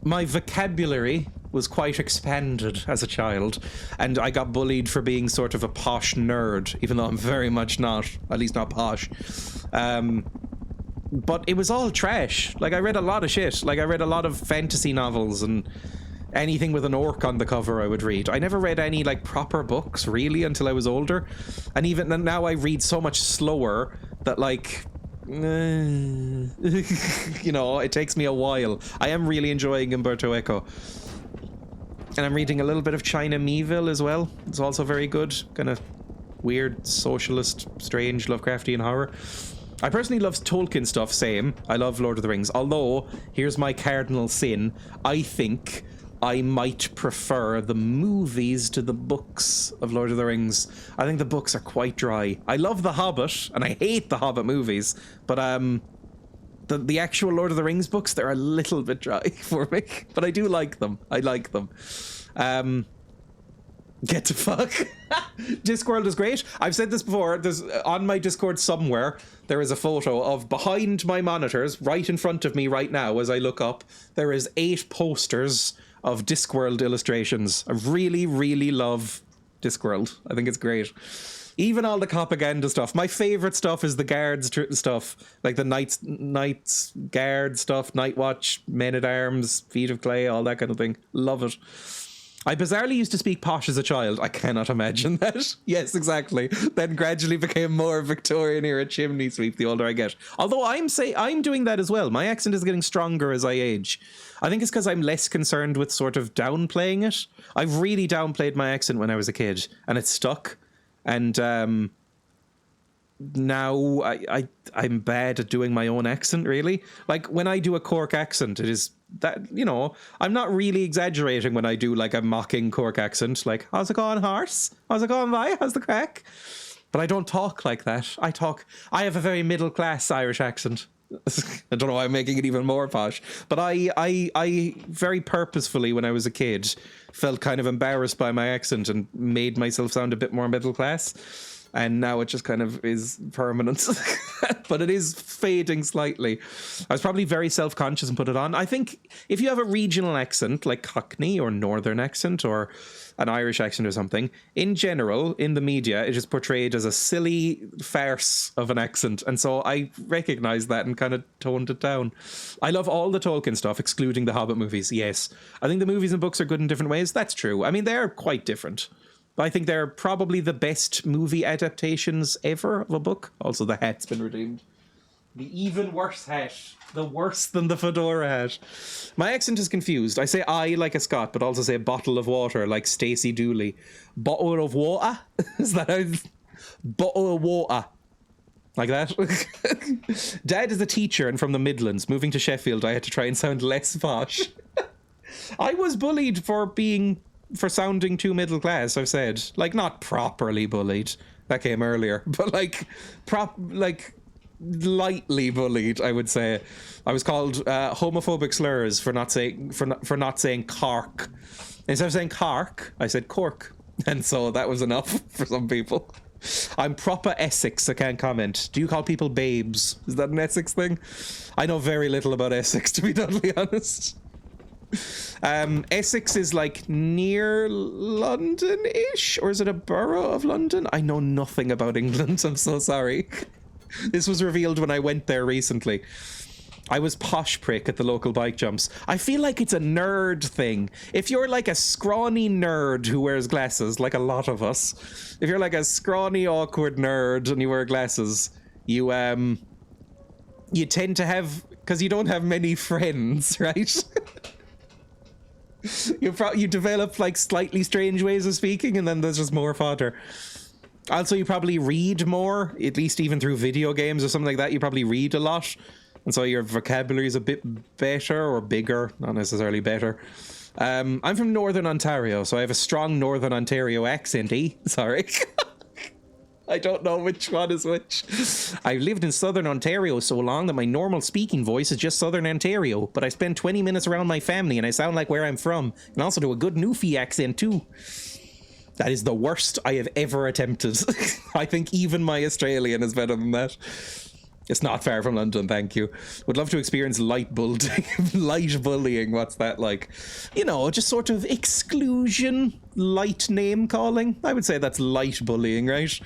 my vocabulary was quite expanded as a child, and I got bullied for being sort of a posh nerd, even though I'm very much not, at least not posh. But it was all trash. Like, I read a lot of shit. Like, I read a lot of fantasy novels and anything with an orc on the cover I would read. I never read any, like, proper books, really, until I was older. And even now I read so much slower that, like, you know, it takes me a while. I am really enjoying Umberto Eco. And I'm reading a little bit of China Miéville as well. It's also very good. Kind of weird, socialist, strange, Lovecraftian horror. I personally love Tolkien stuff, same. I love Lord of the Rings. Although, here's my cardinal sin. I think I might prefer the movies to the books of Lord of the Rings. I think the books are quite dry. I love The Hobbit, and I hate the Hobbit movies. But, the actual Lord of the Rings books, they're a little bit dry for me. But I do like them. I like them. Get to fuck. Discworld is great. I've said this before. There's on my Discord somewhere, there is a photo of behind my monitors, right in front of me right now as I look up, there is 8 posters of Discworld illustrations. I really, really love Discworld. I think it's great. Even all the propaganda stuff. My favorite stuff is the guards stuff, like the knights guard stuff, Night Watch, Men at Arms, Feet of Clay, all that kind of thing. Love it. I bizarrely used to speak posh as a child. I cannot imagine that. Yes, exactly. Then gradually became more Victorian era chimney sweep the older I get. Although I'm doing that as well. My accent is getting stronger as I age. I think it's because I'm less concerned with sort of downplaying it. I've really downplayed my accent when I was a kid, and it stuck. And now I'm bad at doing my own accent, really. Like, when I do a Cork accent, it is that, you know, I'm not really exaggerating when I do like a mocking Cork accent, like, how's it going, horse? How's it going, bye? How's the crack? But I don't talk like that. I have a very middle class Irish accent. I don't know why I'm making it even more posh, but I very purposefully, when I was a kid, felt kind of embarrassed by my accent and made myself sound a bit more middle class. And now it just kind of is permanent. But it is fading slightly. I was probably very self-conscious and put it on. I think if you have a regional accent, like Cockney or Northern accent or an Irish accent or something, in general, in the media, it is portrayed as a silly farce of an accent. And so I recognized that and kind of toned it down. I love all the Tolkien stuff, excluding the Hobbit movies, yes. I think the movies and books are good in different ways. That's true. I mean, they're quite different. But I think they're probably the best movie adaptations ever of a book. Also, the hat's been redeemed. The even worse hat. The worse than the fedora hat. My accent is confused. I say I like a Scot, but also say bottle of water like Stacey Dooley. Bottle of water? Is that how... Bottle of water. Like that? Dad is a teacher and from the Midlands. Moving to Sheffield, I had to try and sound less posh. I was bullied for sounding too middle class, I've said. Like, not properly bullied. That came earlier. But like lightly bullied, I would say. I was called homophobic slurs for not saying Cork. Instead of saying Cork, I said Cork. And so that was enough for some people. I'm proper Essex, I can't comment. Do you call people babes? Is that an Essex thing? I know very little about Essex, to be totally honest. Essex is like near London-ish, or is it a borough of London? I know nothing about England, I'm so sorry. This was revealed when I went there recently. I was posh prick at the local bike jumps. I feel like it's a nerd thing. If you're like a scrawny nerd who wears glasses, like a lot of us, if you're like a scrawny, awkward nerd and you wear glasses, you tend to have, because you don't have many friends, right? You develop like slightly strange ways of speaking, and then there's just more fodder. Also, you probably read more, at least even through video games or something like that. You probably read a lot, and so your vocabulary is a bit better or bigger, not necessarily better. I'm from Northern Ontario, so I have a strong Northern Ontario accent, Sorry. I don't know which one is which. I've lived in Southern Ontario so long that my normal speaking voice is just Southern Ontario, but I spend 20 minutes around my family and I sound like where I'm from, and also do a good Newfie accent too. That is the worst I have ever attempted. I think even my Australian is better than that. It's not far from London, thank you. Would love to experience light bullying. What's that like? You know, just sort of exclusion, light name calling. I would say that's light bullying, right?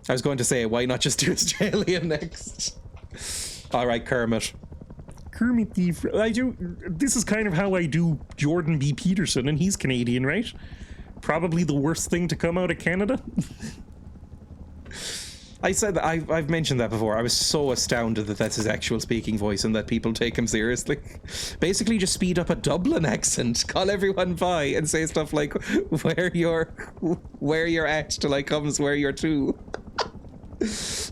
I was going to say, why not just do Australia next? All right, Kermit. Kermit the... This is kind of how I do Jordan B. Peterson, and he's Canadian, right? Probably the worst thing to come out of Canada. I said that I've mentioned that before. I was so astounded that that's his actual speaking voice and that people take him seriously. Basically, just speed up a Dublin accent, call everyone by, and say stuff like where you're at till I comes where you're to.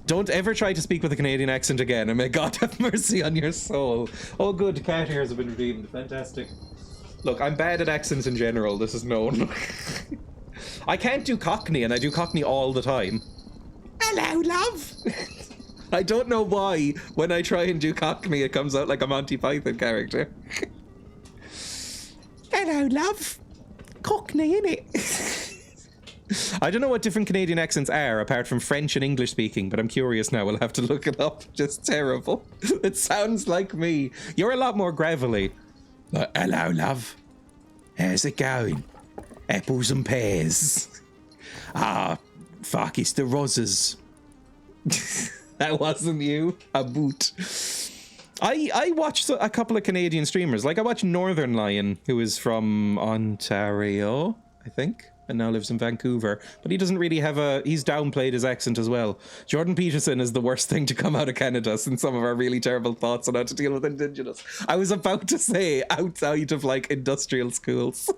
Don't ever try to speak with a Canadian accent again, and may God have mercy on your soul. Oh, good, cat hairs have been redeemed. Fantastic. Look, I'm bad at accents in general. This is known. I can't do Cockney, and I do Cockney all the time. Hello, love. I don't know why when I try and do Cockney it comes out like a Monty Python character. Hello, love. Cockney, innit? I don't know what different Canadian accents are apart from French and English speaking, but I'm curious now. We'll have to look it up. Just terrible. It sounds like me. You're a lot more gravelly. Hello, love. How's it going? Apples and pears. Ah, fuck, it's the Rozzers. That wasn't you. A boot. I watched a couple of Canadian streamers. Like, I watched Northern Lion, who is from Ontario, I think, and now lives in Vancouver. But he doesn't really have he's downplayed his accent as well. Jordan Peterson is the worst thing to come out of Canada since some of our really terrible thoughts on how to deal with Indigenous. I was about to say outside of, like, industrial schools.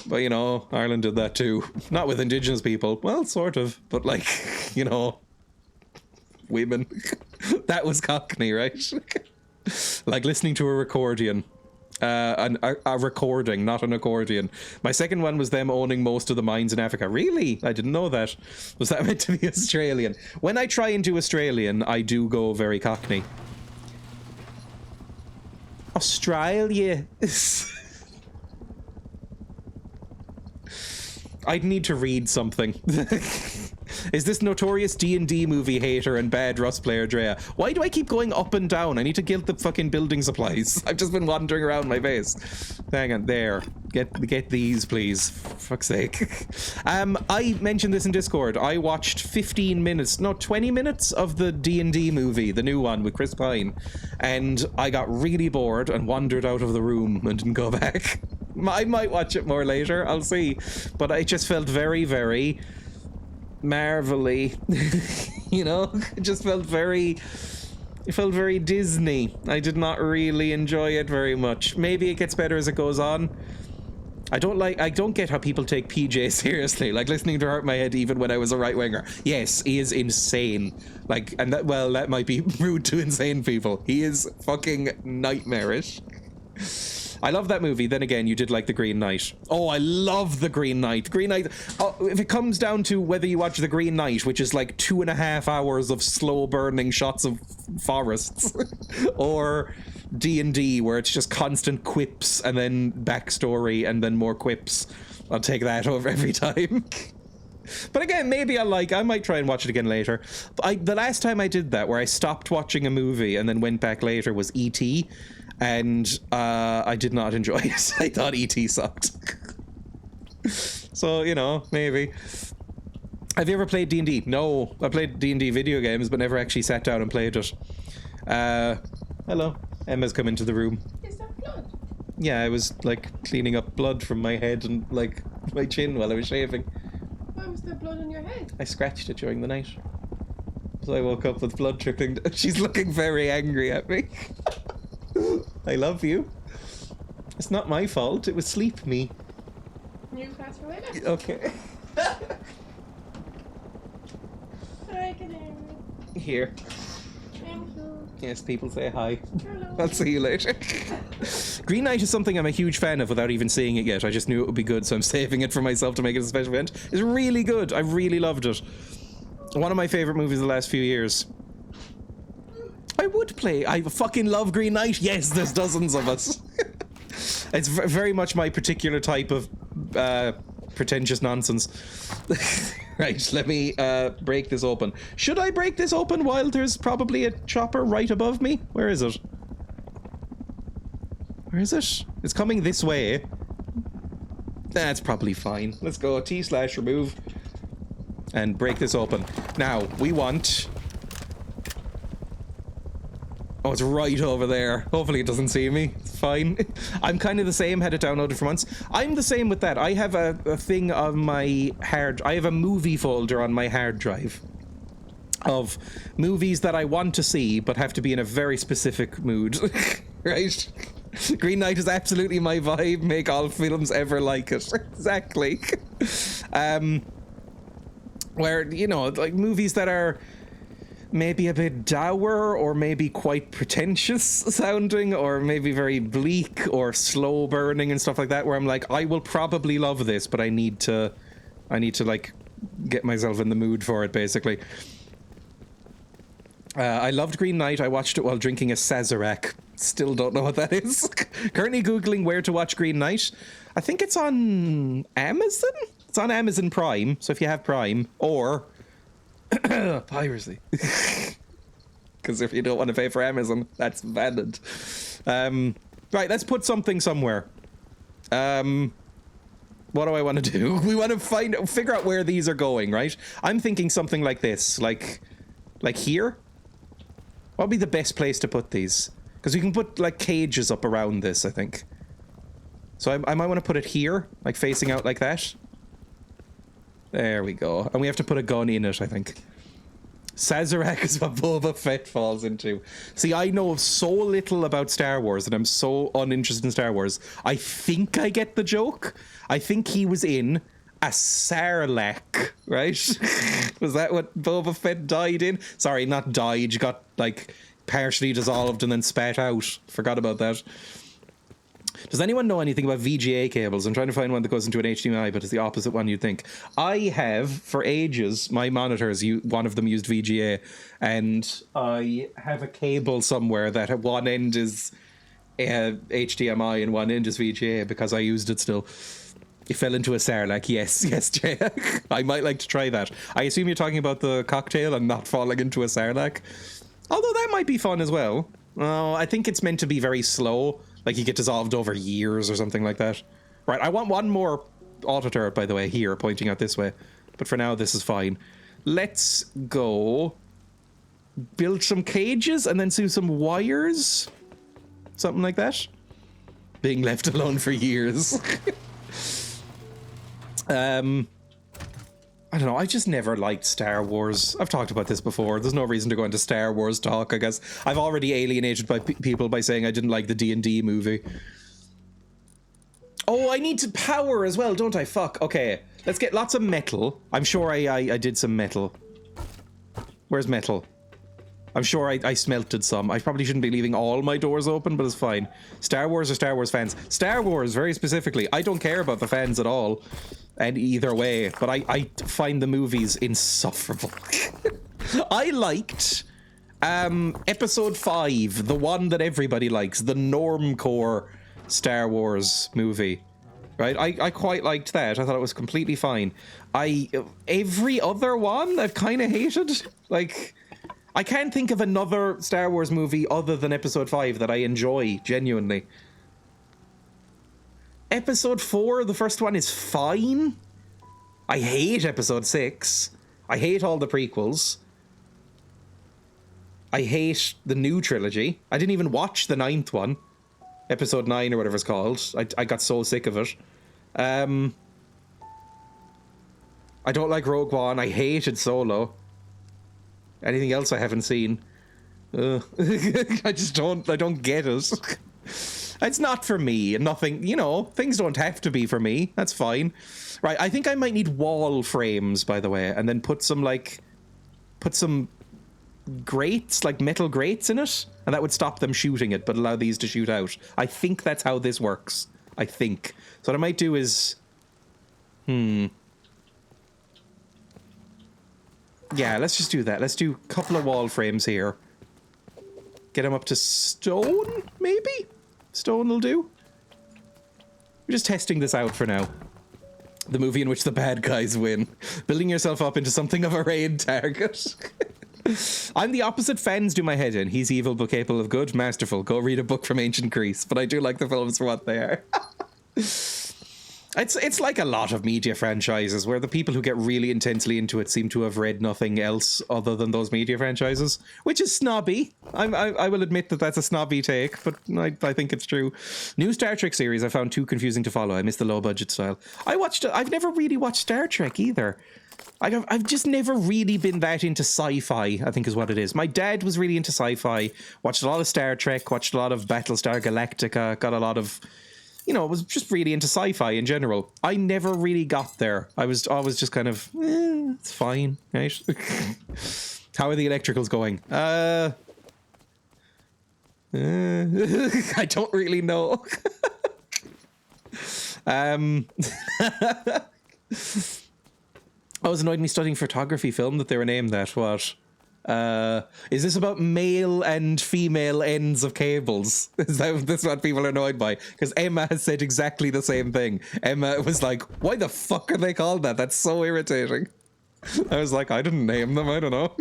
But, you know, Ireland did that too. Not with Indigenous people. Well, sort of. But, like, you know, women. That was Cockney, right? Like listening to a accordion. A recording, not an accordion. My second one was them owning most of the mines in Africa. Really? I didn't know that. Was that meant to be Australian? When I try and do Australian, I do go very Cockney. Australia. I'd need to read something. Is this notorious D&D movie hater and bad Rust player Dreya? Why do I keep going up and down? I need to get the fucking building supplies. I've just been wandering around my base. Hang on, there. Get these, please. For fuck's sake. I mentioned this in Discord. I watched 15 minutes, no, 20 minutes of the D&D movie, the new one with Chris Pine. And I got really bored and wandered out of the room and didn't go back. I might watch it more later, I'll see. But it just felt very, very marvelly. You know? It just felt very... It felt very Disney. I did not really enjoy it very much. Maybe it gets better as it goes on. I don't get how people take PJ seriously. Like, listening to Hurt My Head even when I was a right-winger. Yes, he is insane. Like, and that, well, that might be rude to insane people. He is fucking nightmarish. I love that movie. Then again, you did like The Green Knight. Oh, I love The Green Knight. Green Knight. Oh, if it comes down to whether you watch The Green Knight, which is like 2.5 hours of slow burning shots of forests, or D&D, where it's just constant quips and then backstory and then more quips, I'll take that over every time. But again, maybe I might try and watch it again later. The last time I did that, where I stopped watching a movie and then went back later, was E.T., and I did not enjoy it. I thought E.T. sucked. So, you know, maybe. Have you ever played D&D? No. I played D&D video games, but never actually sat down and played it. Hello. Emma's come into the room. Is that blood? Yeah, I was, like, cleaning up blood from my head and, like, my chin while I was shaving. Why was there blood on your head? I scratched it during the night. So I woke up with blood trickling. She's looking very angry at me. I love you. It's not my fault. It was sleep me. You pass for later. Okay. Hi, good evening. Here. Thank you. Yes, people say hi. Hello. I'll see you later. Green Knight is something I'm a huge fan of without even seeing it yet. I just knew it would be good, so I'm saving it for myself to make it a special event. It's really good. I really loved it. One of my favorite movies of the last few years. I would play. I fucking love Green Knight. Yes, there's dozens of us. It's very much my particular type of pretentious nonsense. Right, let me break this open. Should I break this open while there's probably a chopper right above me? Where is it? Where is it? It's coming this way. That's probably fine. Let's go T/remove and break this open. Now, we want... Oh, it's right over there. Hopefully it doesn't see me. It's fine. I'm kind of the same. Had it downloaded for months. I'm the same with that. I have a thing on my hard... I have a movie folder on my hard drive of movies that I want to see, but have to be in a very specific mood. Right? Green Knight is absolutely my vibe. Make all films ever like it. Exactly. Where, you know, like movies that are... maybe a bit dour, or maybe quite pretentious sounding, or maybe very bleak or slow burning and stuff like that, where I'm like, I will probably love this, but I need to like get myself in the mood for it, basically. I loved Green Knight. I watched it while drinking a Sazerac. Still don't know what that is. Currently Googling where to watch Green Knight. I think it's on Amazon? It's on Amazon Prime, so if you have Prime, or... piracy. Because if you don't want to pay for Amazon, that's valid. Right, let's put something somewhere. What do I want to do? We want to figure out where these are going, right? I'm thinking something like this, like here. What would be the best place to put these? Because we can put like cages up around this, I think. So I might want to put it here, like facing out like that. There we go. And we have to put a gun in it, I think. Sazerac is what Boba Fett falls into. See, I know so little about Star Wars, and I'm so uninterested in Star Wars. I think I get the joke. I think he was in a Sarlacc, right? Was that what Boba Fett died in? Sorry, not died. Got, like, partially dissolved and then spat out. Forgot about that. Does anyone know anything about VGA cables? I'm trying to find one that goes into an HDMI, but it's the opposite one you'd think. I have, for ages, my monitors, one of them used VGA, and I have a cable somewhere that at one end is HDMI and one end is VGA because I used it still. You fell into a Sarlacc. Yes, Jay. I might like to try that. I assume you're talking about the cocktail and not falling into a Sarlacc. Although that might be fun as well. Oh, I think it's meant to be very slow. Like you get dissolved over years or something like that. Right, I want one more auto turret, by the way, here, pointing out this way. But for now, this is fine. Let's go build some cages and then do some wires. Something like that. Being left alone for years. I don't know, I just never liked Star Wars. I've talked about this before. There's no reason to go into Star Wars talk, I guess. I've already alienated by people by saying I didn't like the D&D movie. Oh, I need to power as well, don't I? Fuck. Okay, let's get lots of metal. I'm sure I did some metal. Where's metal? I'm sure I smelted some. I probably shouldn't be leaving all my doors open, but it's fine. Star Wars or Star Wars fans? Star Wars, very specifically. I don't care about the fans at all. And either way, but I find the movies insufferable. I liked episode 5, the one that everybody likes, the normcore Star Wars movie. Right? I quite liked that. I thought it was completely fine. Every other one I've kind of hated. Like, I can't think of another Star Wars movie other than episode 5 that I enjoy, genuinely. Episode 4, the first one, is fine. I hate episode 6. I hate all the prequels. I hate the new trilogy. I didn't even watch the 9th one. Episode 9 or whatever it's called. I got so sick of it. I don't like Rogue One. I hated Solo. Anything else I haven't seen? I don't get it. It's not for me, and nothing, you know, things don't have to be for me. That's fine. Right, I think I might need wall frames, by the way, and then put some grates, like metal grates in it, and that would stop them shooting it, but allow these to shoot out. I think that's how this works. I think. So what I might do is... Yeah, let's just do that. Let's do a couple of wall frames here. Get them up to stone, maybe? Stone will do. We're just testing this out for now. The movie in which the bad guys win. Building yourself up into something of a raid target. I'm the opposite. Fans do my head in. He's evil but capable of good. Masterful. Go read a book from ancient Greece. But I do like the films for what they are. It's like a lot of media franchises where the people who get really intensely into it seem to have read nothing else other than those media franchises, which is snobby. I will admit that that's a snobby take, but I think it's true. New Star Trek series I found too confusing to follow. I miss the low budget style. I've never really watched Star Trek either. I've just never really been that into sci-fi, I think is what it is. My dad was really into sci-fi, watched a lot of Star Trek, watched a lot of Battlestar Galactica, got a lot of... You know, was just really into sci-fi in general. I never really got there. I was always just kind of, it's fine, right? How are the electricals going? I don't really know. Oh, it annoyed me studying photography film that they were named that. What? Is this about male and female ends of cables? Is this what people are annoyed by? Because Emma has said exactly the same thing. Emma was like, why the fuck are they called that? That's so irritating. I was like, I didn't name them, I don't know.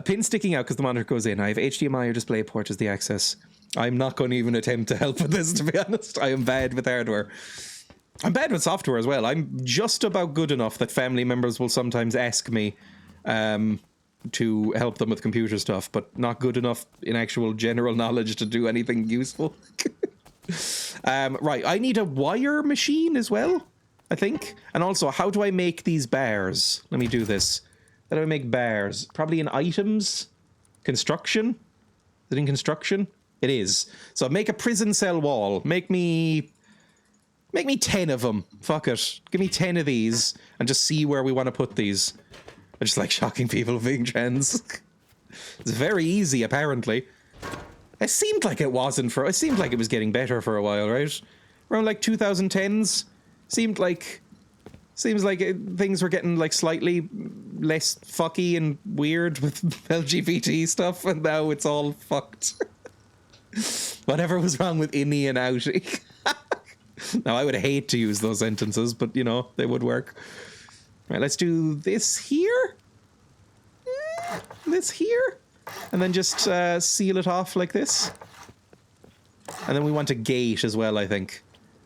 Pin sticking out because the monitor goes in. I have HDMI or display port as the access. I'm not going to even attempt to help with this, to be honest. I am bad with hardware. I'm bad with software as well. I'm just about good enough that family members will sometimes ask me to help them with computer stuff, but not good enough in actual general knowledge to do anything useful. Right, I need a wire machine as well, I think. And also, how do I make these bars? Let me do this. How do I make bars? Probably in items? Construction? Is it in construction? It is. So make a prison cell wall. Make me 10 of them. Fuck it. Give me 10 of these and just see where we want to put these. I just like shocking people with being trans. It's very easy, apparently. It seemed like it wasn't for... It seemed like it was getting better for a while, right? Around like 2010s. Seems like things were getting like slightly less fucky and weird with LGBT stuff, and now it's all fucked. Whatever was wrong with innie and outie. Now, I would hate to use those sentences, but, you know, they would work. Right, let's do this here. This here. And then just seal it off like this. And then we want a gate as well, I think.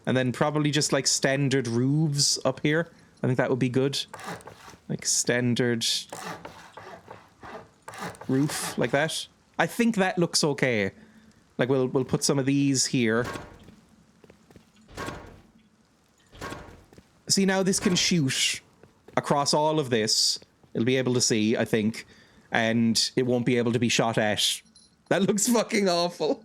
And then probably just like standard roofs up here. I think that would be good. Like standard roof like that. I think that looks okay. Like we'll put some of these here. See, now this can shoot across all of this. It'll be able to see, I think, and it won't be able to be shot at. That looks fucking awful.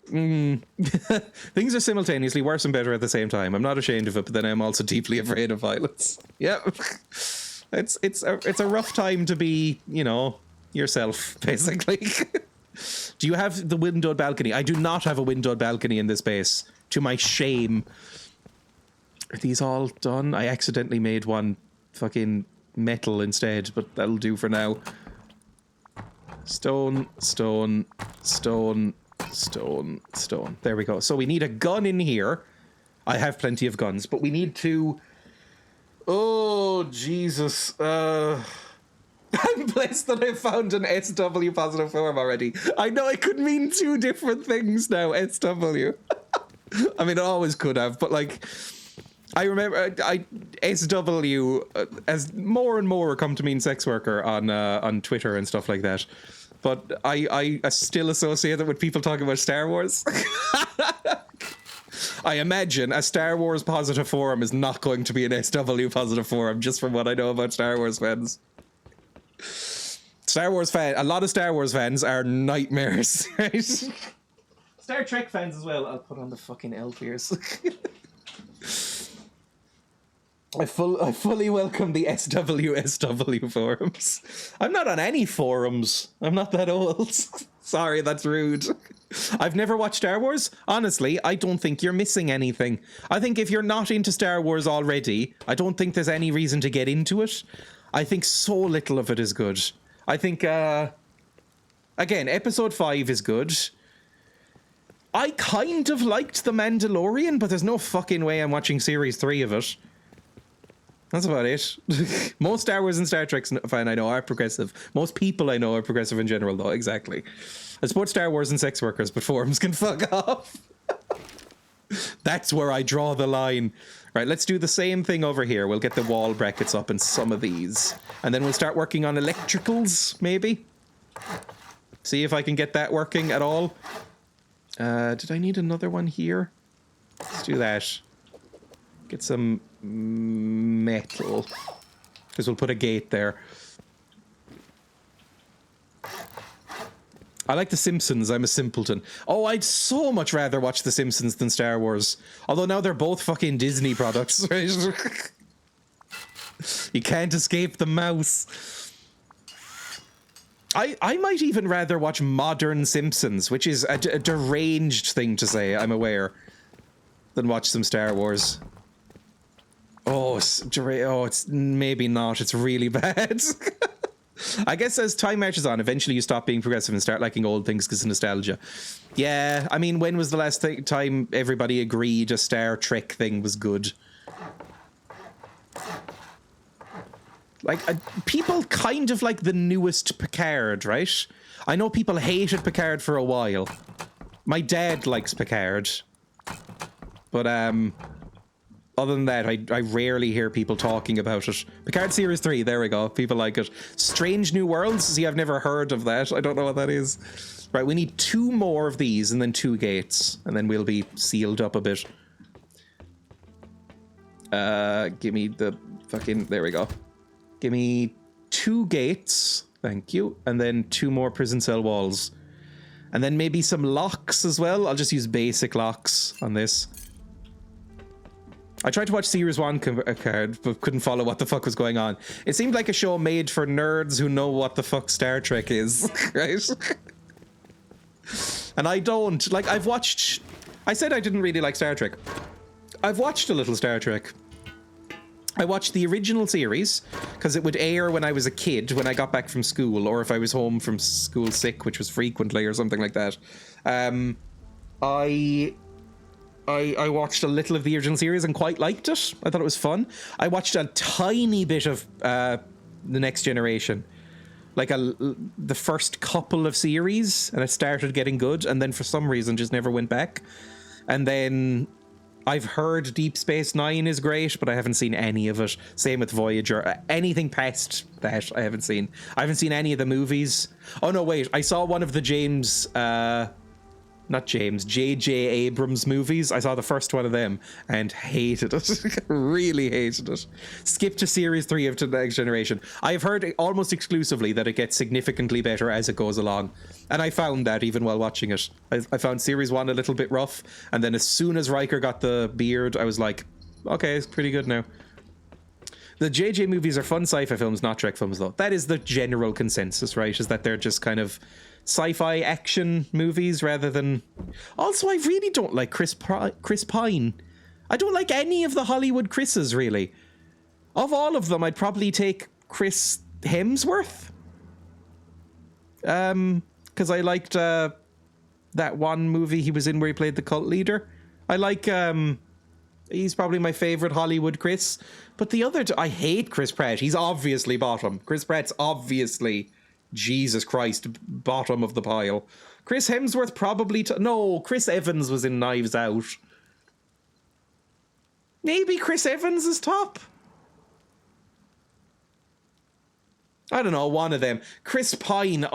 Things are simultaneously worse and better at the same time. I'm not ashamed of it, but then I'm also deeply afraid of violence. Yep. It's a rough time to be, you know, yourself, basically. Do you have the windowed balcony? I do not have a windowed balcony in this base, to my shame. Are these all done? I accidentally made one fucking metal instead, but that'll do for now. Stone, stone, stone, stone, stone. There we go. So we need a gun in here. I have plenty of guns, but we need to... Oh, Jesus. I'm blessed that I found an SW positive form already. I know I could mean two different things now, SW. I mean, it always could have, but like... I remember SW as more and more come to mean sex worker on Twitter and stuff like that. But I still associate it with people talking about Star Wars. I imagine a Star Wars positive forum is not going to be an SW positive forum, just from what I know about Star Wars fans. A lot of Star Wars fans are nightmares. Right? Star Trek fans as well. I'll put on the fucking elf ears. I fully welcome the SW forums. I'm not on any forums. I'm not that old. Sorry, that's rude. I've never watched Star Wars. Honestly, I don't think you're missing anything. I think if you're not into Star Wars already, I don't think there's any reason to get into it. I think so little of it is good. I think, again, episode 5 is good. I kind of liked The Mandalorian, but there's no fucking way I'm watching series 3 of it. That's about it. Most Star Wars and Star Trek fan I know are progressive. Most people I know are progressive in general, though. Exactly. I support Star Wars and sex workers, but forums can fuck off. That's where I draw the line. Right, let's do the same thing over here. We'll get the wall brackets up in some of these. And then we'll start working on electricals, maybe. See if I can get that working at all. Did I need another one here? Let's do that. Get some metal, because we'll put a gate there. I like The Simpsons. I'm a simpleton. Oh, I'd so much rather watch The Simpsons than Star Wars. Although now they're both fucking Disney products, right? You can't escape the mouse. I might even rather watch modern Simpsons, which is a deranged thing to say, I'm aware, than watch some Star Wars. Oh, it's maybe not. It's really bad. I guess as time marches on, eventually you stop being progressive and start liking old things because of nostalgia. Yeah, I mean, when was the last time everybody agreed a Star Trek thing was good? Like, people kind of like the newest Picard, right? I know people hated Picard for a while. My dad likes Picard. But, other than that, I rarely hear people talking about it. Picard Series 3, there we go. People like it. Strange New Worlds? See, I've never heard of that. I don't know what that is. Right, we need 2 more of these and then 2 gates. And then we'll be sealed up a bit. Give me the fucking... There we go. Give me 2 gates. Thank you. And then 2 more prison cell walls. And then maybe some locks as well. I'll just use basic locks on this. I tried to watch Series 1 card, but couldn't follow what the fuck was going on. It seemed like a show made for nerds who know what the fuck Star Trek is, right? And I don't. Like, I've watched... I said I didn't really like Star Trek. I've watched a little Star Trek. I watched the original series, because it would air when I was a kid, when I got back from school, or if I was home from school sick, which was frequently, or something like that. I watched a little of the original series and quite liked it. I thought it was fun. I watched a tiny bit of The Next Generation. Like the first couple of series, and it started getting good, and then for some reason just never went back. And then I've heard Deep Space Nine is great, but I haven't seen any of it. Same with Voyager. Anything past that, I haven't seen. I haven't seen any of the movies. Oh no, wait. I saw one of the J.J. Abrams movies. I saw the first one of them and hated it. Really hated it. Skipped to Series 3 of The Next Generation. I've heard almost exclusively that it gets significantly better as it goes along. And I found that even while watching it. I found Series 1 a little bit rough. And then as soon as Riker got the beard, I was like, okay, it's pretty good now. The JJ movies are fun sci-fi films, not Trek films, though. That is the general consensus, right? Is that they're just kind of sci-fi action movies rather than... Also, I really don't like Chris Pine. I don't like any of the Hollywood Chris's, really. Of all of them, I'd probably take Chris Hemsworth. Because I liked that one movie he was in where he played the cult leader. I like... He's probably my favorite Hollywood Chris. But the other... I hate Chris Pratt. He's obviously bottom. Chris Pratt's obviously... Jesus Christ, bottom of the pile. Chris Hemsworth probably... No, Chris Evans was in Knives Out. Maybe Chris Evans is top? I don't know, one of them. Chris Pine,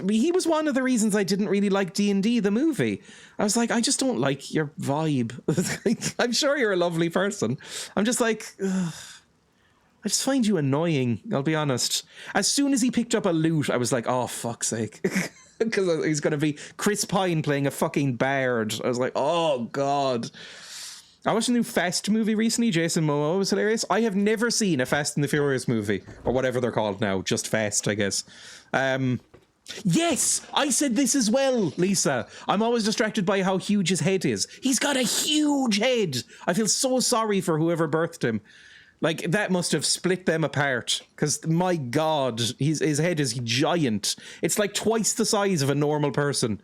he was one of the reasons I didn't really like D&D, the movie. I was like, I just don't like your vibe. I'm sure you're a lovely person. I'm just like... Ugh. I just find you annoying, I'll be honest. As soon as he picked up a lute, I was like, oh, fuck's sake. Because he's going to be Chris Pine playing a fucking bard. I was like, oh, God. I watched a new Fast movie recently. Jason Momoa was hilarious. I have never seen a Fast and the Furious movie, or whatever they're called now. Just Fast, I guess. Yes, I said this as well, Lisa. I'm always distracted by how huge his head is. He's got a huge head. I feel so sorry for whoever birthed him. Like, that must have split them apart. Because, my God, his head is giant. It's like twice the size of a normal person.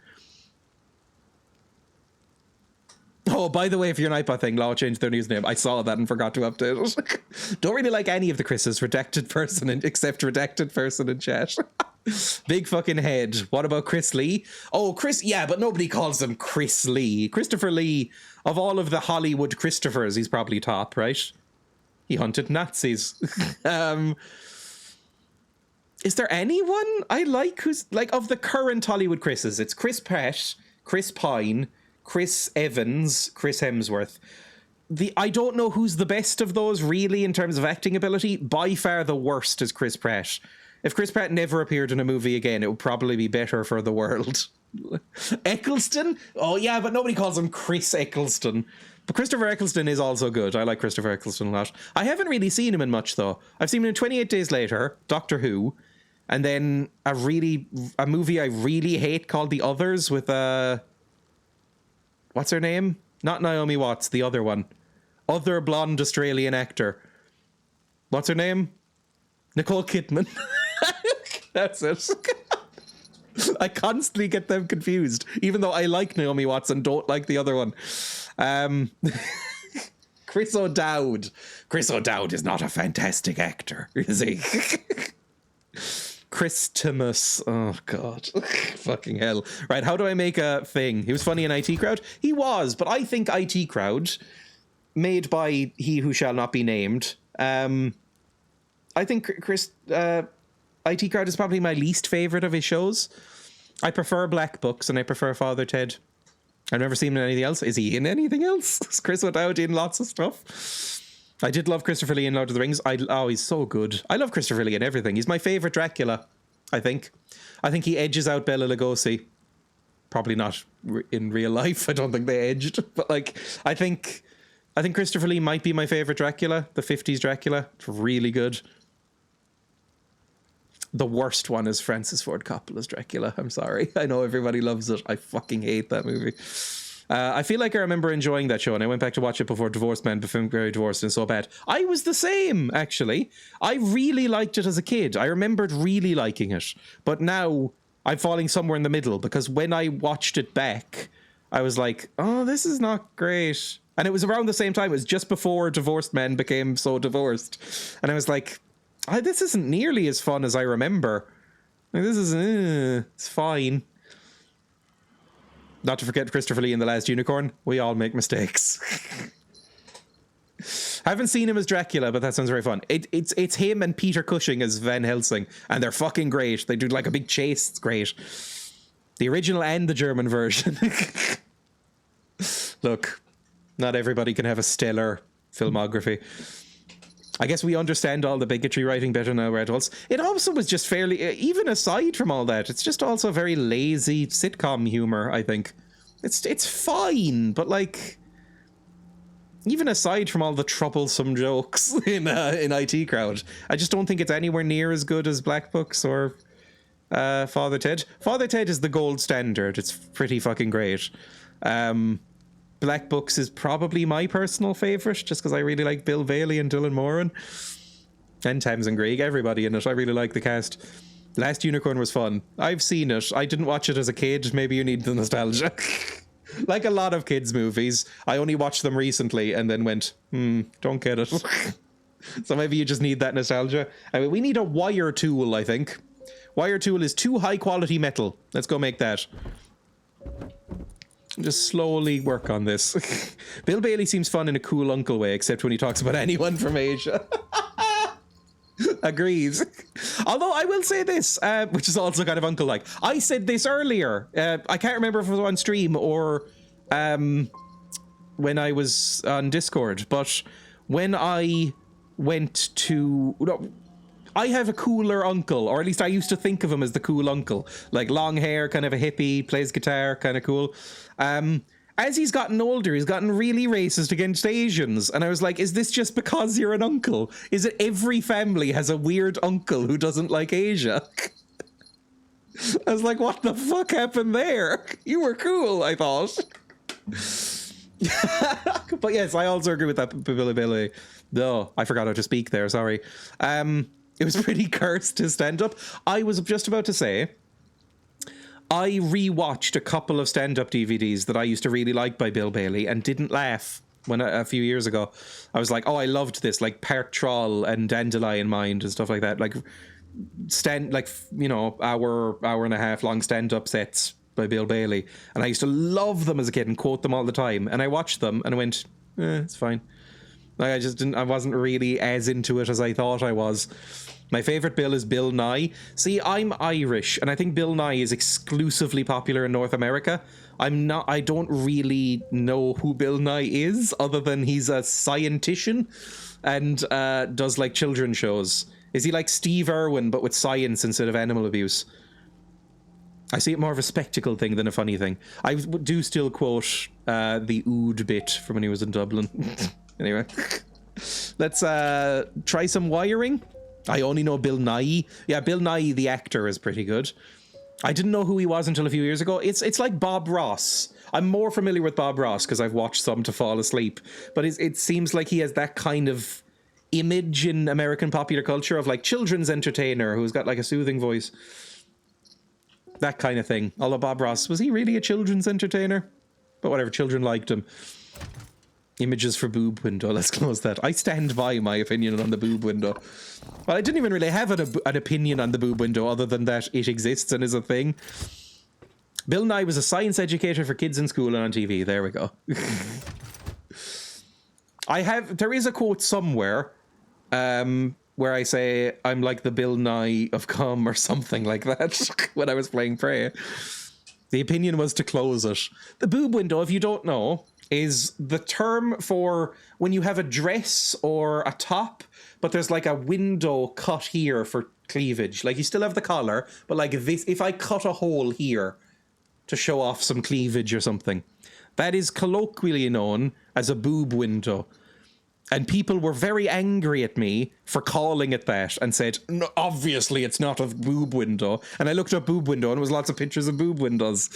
Oh, by the way, if you're an iPod thing, Law changed their username. I saw that and forgot to update it. Don't really like any of the Chris's. Redacted person, except redacted person in chat. Big fucking head. What about Chris Lee? Oh, Chris, yeah, but nobody calls him Chris Lee. Christopher Lee, of all of the Hollywood Christophers, he's probably top, right? He hunted Nazis. Is there anyone I like who's like of the current Hollywood Chris's? It's Chris Pratt, Chris Pine, Chris Evans, Chris Hemsworth. I don't know who's the best of those really in terms of acting ability. By far the worst is Chris Pratt. If Chris Pratt never appeared in a movie again, it would probably be better for the world. Eccleston? Oh yeah, but nobody calls him Chris Eccleston. But Christopher Eccleston is also good. I like Christopher Eccleston a lot. I haven't really seen him in much, though. I've seen him in 28 Days Later, Doctor Who, and then a movie I really hate called The Others with, what's her name? Not Naomi Watts, the other one. Other blonde Australian actor. What's her name? Nicole Kidman. That's it. I constantly get them confused, even though I like Naomi Watts and don't like the other one. Chris O'Dowd. Chris O'Dowd is not a fantastic actor, is he? Chris Timmus. Oh, God. Fucking hell. Right, how do I make a thing? He was funny in IT Crowd? He was, but I think IT Crowd, made by he who shall not be named, I think IT Crowd is probably my least favourite of his shows. I prefer Black Books and I prefer Father Ted. I've never seen him in anything else. Is he in anything else? Is Chris O'Dowd in lots of stuff? I did love Christopher Lee in Lord of the Rings. He's so good. I love Christopher Lee in everything. He's my favourite Dracula, I think. I think he edges out Bela Lugosi. Probably not in real life. I don't think they edged. But, like, I think I think Christopher Lee might be my favorite Dracula. The 50s Dracula. It's really good. The worst one is Francis Ford Coppola's Dracula. I'm sorry. I know everybody loves it. I fucking hate that movie. I feel like I remember enjoying that show, and I went back to watch it before Divorced Men became very divorced and it's so bad. I was the same, actually. I really liked it as a kid. I remembered really liking it. But now I'm falling somewhere in the middle, because when I watched it back, I was like, oh, this is not great. And it was around the same time. It was just before Divorced Men became so divorced. And I was like, this isn't nearly as fun as I remember. Like, this is, it's fine. Not to forget Christopher Lee in The Last Unicorn. We all make mistakes. Haven't seen him as Dracula, but that sounds very fun. It's him and Peter Cushing as Van Helsing, and they're fucking great. They do like a big chase. It's great. The original and the German version. Look, not everybody can have a stellar filmography. I guess we understand all the bigotry writing better now, we're adults. It also was just fairly, even aside from all that, it's just also very lazy sitcom humor, I think. It's fine, but like, even aside from all the troublesome jokes in IT Crowd, I just don't think it's anywhere near as good as Black Books or Father Ted. Father Ted is the gold standard. It's pretty fucking great. Black Books is probably my personal favourite, just because I really like Bill Bailey and Dylan Moran. And Tamsin Greig, everybody in it. I really like the cast. Last Unicorn was fun. I've seen it. I didn't watch it as a kid. Maybe you need the nostalgia. Like a lot of kids' movies, I only watched them recently and then went, don't get it. So maybe you just need that nostalgia. I mean, we need a wire tool, I think. Wire tool is too high quality metal. Let's go make that. Just slowly work on this. Bill Bailey seems fun in a cool uncle way, except when he talks about anyone from Asia. Agrees. Although I will say this, which is also kind of uncle-like. I said this earlier. I can't remember if it was on stream or when I was on Discord, but when I went to... No, I have a cooler uncle, or at least I used to think of him as the cool uncle. Like long hair, kind of a hippie, plays guitar, kind of cool. As he's gotten older, he's gotten really racist against Asians. And I was like, is this just because you're an uncle? Is it every family has a weird uncle who doesn't like Asia? I was like, what the fuck happened there? You were cool, I thought. But yes, I also agree with that Billy. No, I forgot how to speak there, sorry. It was pretty cursed to stand up. I was just about to say, I rewatched a couple of stand-up DVDs that I used to really like by Bill Bailey and didn't laugh when a few years ago. I was like, oh, I loved this, like Park Troll and Dandelion Mind and stuff like that. Like, hour and a half long stand-up sets by Bill Bailey. And I used to love them as a kid and quote them all the time. And I watched them and I went, it's fine. Like, I wasn't really as into it as I thought I was. My favorite Bill is Bill Nye. See, I'm Irish, and I think Bill Nye is exclusively popular in North America. I don't really know who Bill Nye is, other than he's a scientician and does like children's shows. Is he like Steve Irwin, but with science instead of animal abuse? I see it more of a spectacle thing than a funny thing. I do still quote the Ood bit from when he was in Dublin. Anyway, let's try some wiring. I only know Bill Nye. Yeah, Bill Nye, the actor, is pretty good. I didn't know who he was until a few years ago. It's like Bob Ross. I'm more familiar with Bob Ross because I've watched some to fall asleep. But it seems like he has that kind of image in American popular culture of like children's entertainer who's got like a soothing voice. That kind of thing. Although Bob Ross, was he really a children's entertainer? But whatever, children liked him. Images for boob window. Let's close that. I stand by my opinion on the boob window. Well, I didn't even really have an opinion on the boob window other than that it exists and is a thing. Bill Nye was a science educator for kids in school and on TV. There we go. There is a quote somewhere where I say I'm like the Bill Nye of cum or something like that when I was playing Prey. The opinion was to close it. The boob window, if you don't know, is the term for when you have a dress or a top, but there's like a window cut here for cleavage. Like you still have the collar, but like this, if I cut a hole here to show off some cleavage or something, That is colloquially known as a boob window. And people were very angry at me for calling it that and said, no, obviously it's not a boob window. And I looked up boob window and there was lots of pictures of boob windows.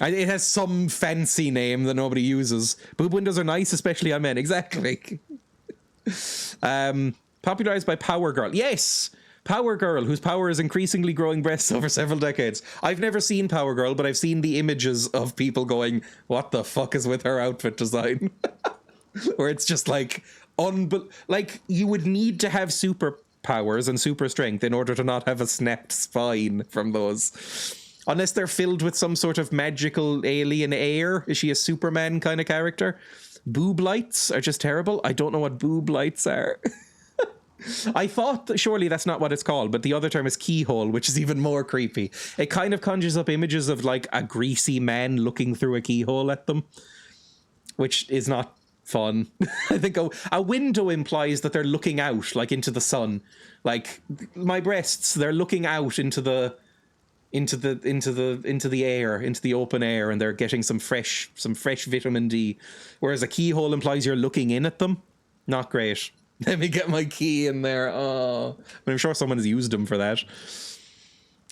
It has some fancy name that nobody uses. Boob windows are nice, especially on men. Exactly. Popularized by Power Girl. Yes! Power Girl, whose power is increasingly growing breasts over several decades. I've never seen Power Girl, but I've seen the images of people going, what the fuck is with her outfit design? Where it's just like, like you would need to have superpowers and super strength in order to not have a snapped spine from those. Unless they're filled with some sort of magical alien air. Is she a Superman kind of character? Boob lights are just terrible. I don't know what boob lights are. I thought that surely that's not what it's called, but the other term is keyhole, which is even more creepy. It kind of conjures up images of like a greasy man looking through a keyhole at them, which is not fun. I think a window implies that they're looking out, like into the sun. Like my breasts, they're looking out into the air, into the open air, and they're getting some fresh vitamin D. Whereas a keyhole implies you're looking in at them. Not great. Let me get my key in there. Oh, but I'm sure someone has used them for that.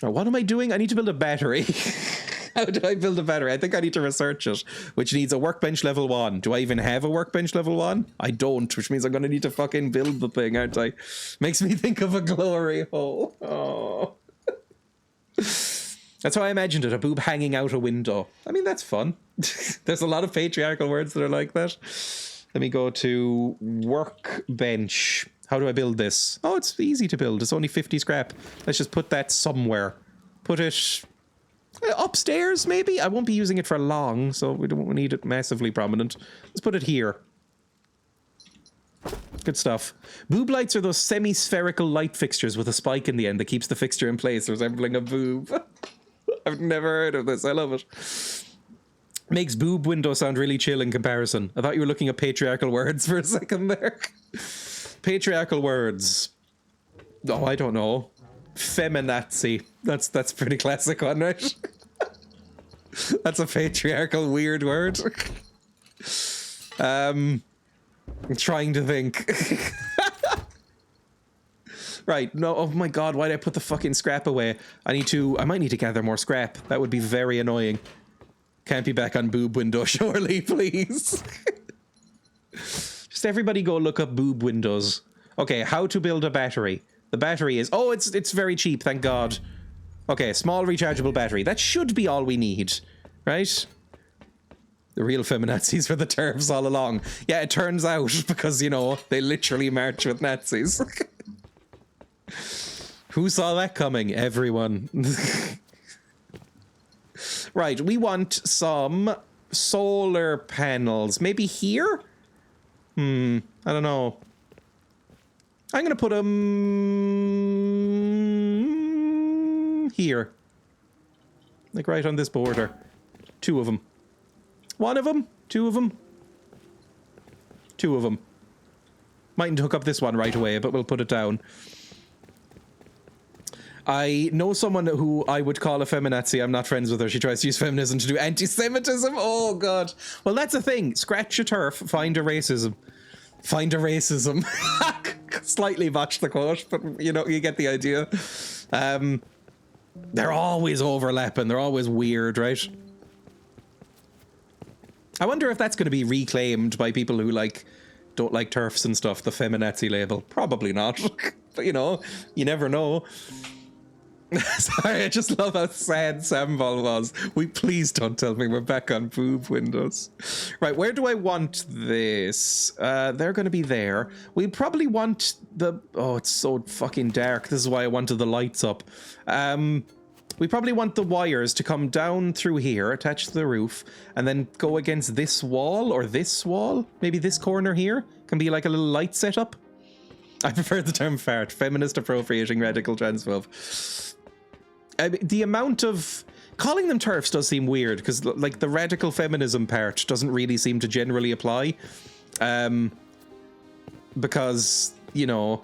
What am I doing? I need to build a battery. How do I build a battery? I think I need to research it, which needs a workbench level 1. Do I even have a workbench level 1? I don't, which means I'm going to need to fucking build the thing, aren't I? Makes me think of a glory hole. Oh. That's how I imagined it, a boob hanging out a window. I mean, that's fun. There's a lot of patriarchal words that are like that. Let me go to workbench. How do I build this? Oh, it's easy to build. It's only 50 scrap. Let's just put that somewhere. Put it upstairs, maybe? I won't be using it for long, so we don't need it massively prominent. Let's put it here. Good stuff. Boob lights are those semi-spherical light fixtures with a spike in the end that keeps the fixture in place, resembling a boob. I've never heard of this. I love it. Makes boob window sound really chill in comparison. I thought you were looking at patriarchal words for a second there. Patriarchal words. Oh, I don't know. Feminazi. That's a pretty classic one, right? That's a patriarchal weird word. I'm trying to think. Right, no, oh my god, why did I put the fucking scrap away? I might need to gather more scrap. That would be very annoying. Can't be back on boob window, surely, please. Just everybody go look up boob windows. Okay, how to build a battery. The battery is, oh, it's very cheap, thank god. Okay, small rechargeable battery. That should be all we need, right? The real feminazis were the TERFs all along. Yeah, it turns out, because, you know, they literally march with Nazis. Who saw that coming? Everyone. Right, we want some solar panels. Maybe here? I don't know. I'm gonna put them here. Like right on this border. 2 of them. 1 of them? 2 of them? 2 of them. Mightn't hook up this one right away, but we'll put it down. I know someone who I would call a feminazi. I'm not friends with her. She tries to use feminism to do anti-Semitism. Oh, God. Well, that's the thing. Scratch a TERF, find a racism. Find a racism. Slightly botched the quote, but, you know, you get the idea. They're always overlapping. They're always weird, right? I wonder if that's going to be reclaimed by people who, like, don't like TERFs and stuff, the feminazi label. Probably not. But, you know, you never know. Sorry, I just love how sad Sambal was. Please don't tell me we're back on boob windows. Right, where do I want this? They're going to be there. We probably want the... Oh, it's so fucking dark. This is why I wanted the lights up. We probably want the wires to come down through here, attach to the roof, and then go against this wall or this wall. Maybe this corner here can be like a little light setup. I prefer the term fart. Feminist appropriating radical transphobe. The amount of... Calling them TERFs does seem weird, because like the radical feminism part doesn't really seem to generally apply. Because, you know,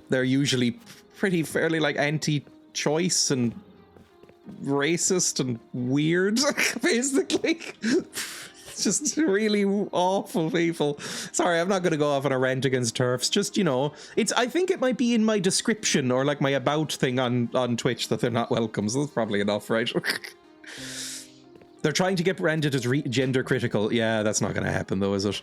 they're usually pretty fairly like anti-choice and racist and weird, basically. It's just really awful people. Sorry, I'm not going to go off on a rant against TERFs. Just, you know, I think it might be in my description or like my about thing on Twitch that they're not welcome, so that's probably enough, right? They're trying to get branded as gender critical. Yeah, that's not going to happen though, is it?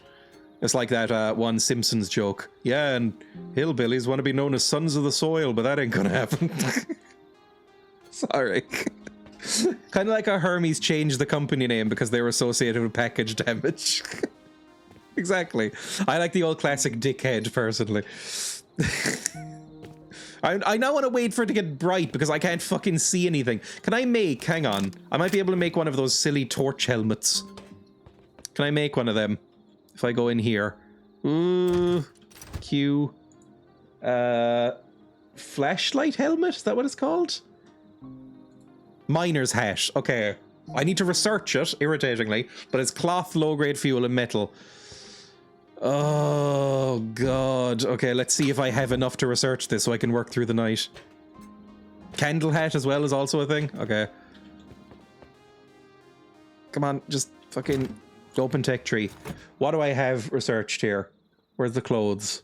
It's like that one Simpsons joke. Yeah, and hillbillies want to be known as sons of the soil, but that ain't going to happen. Sorry. Kind of like how Hermes changed the company name because they were associated with package damage. Exactly. I like the old classic dickhead, personally. I now want to wait for it to get bright because I can't fucking see anything. Can I make... Hang on. I might be able to make one of those silly torch helmets. Can I make one of them? If I go in here. Ooh. Q. Flashlight helmet? Is that what it's called? Miner's hat. Okay. I need to research it, irritatingly, but it's cloth, low-grade fuel, and metal. Oh, God. Okay, let's see if I have enough to research this so I can work through the night. Candle hat as well is also a thing? Okay. Come on, just fucking open tech tree. What do I have researched here? Where's the clothes?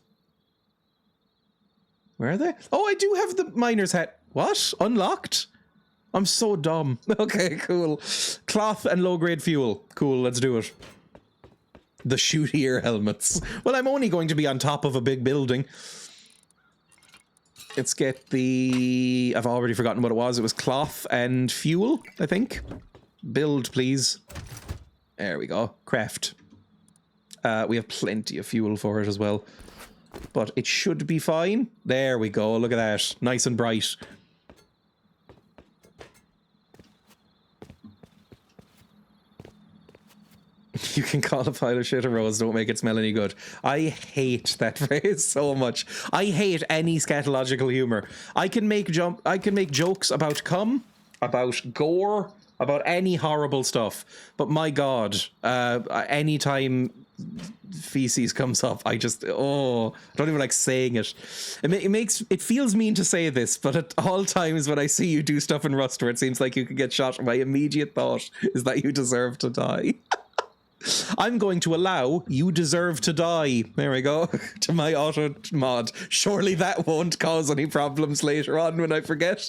Where are they? Oh, I do have the miner's hat. What? Unlocked? I'm so dumb. Okay, cool. Cloth and low-grade fuel. Cool, let's do it. The shoot ear helmets. Well, I'm only going to be on top of a big building. Let's get the... I've already forgotten what it was. It was cloth and fuel, I think. Build, please. There we go. Craft. We have plenty of fuel for it as well. But it should be fine. There we go. Look at that. Nice and bright. You can call a pile of shit a rose, don't make it smell any good. I hate that phrase so much. I hate any scatological humor. I can make jokes about cum, about gore, about any horrible stuff. But my God, anytime feces comes up, I just, I don't even like saying it. It feels mean to say this, but at all times when I see you do stuff in Rust where it seems like you could get shot, my immediate thought is that you deserve to die. I'm going to allow you deserve to die. There we go. To my auto mod. Surely that won't cause any problems later on when I forget.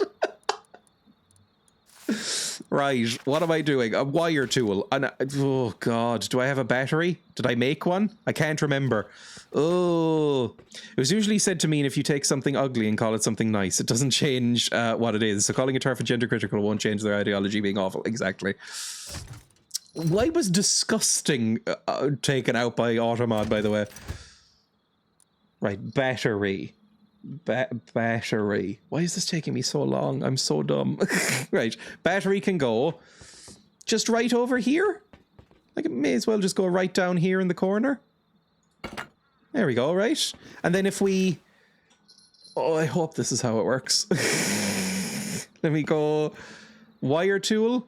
Right. What am I doing? A wire tool. Oh, God. Do I have a battery? Did I make one? I can't remember. Oh. It was usually said to mean if you take something ugly and call it something nice, it doesn't change what it is. So calling a TERF a gender critical won't change their ideology being awful. Exactly. Why was disgusting taken out by Automod, by the way? Right, battery. Battery. Why is this taking me so long? I'm so dumb. Right, battery can go just right over here. Like, it may as well just go right down here in the corner. There we go, right? And then if we... Oh, I hope this is how it works. Let me go... Wire tool.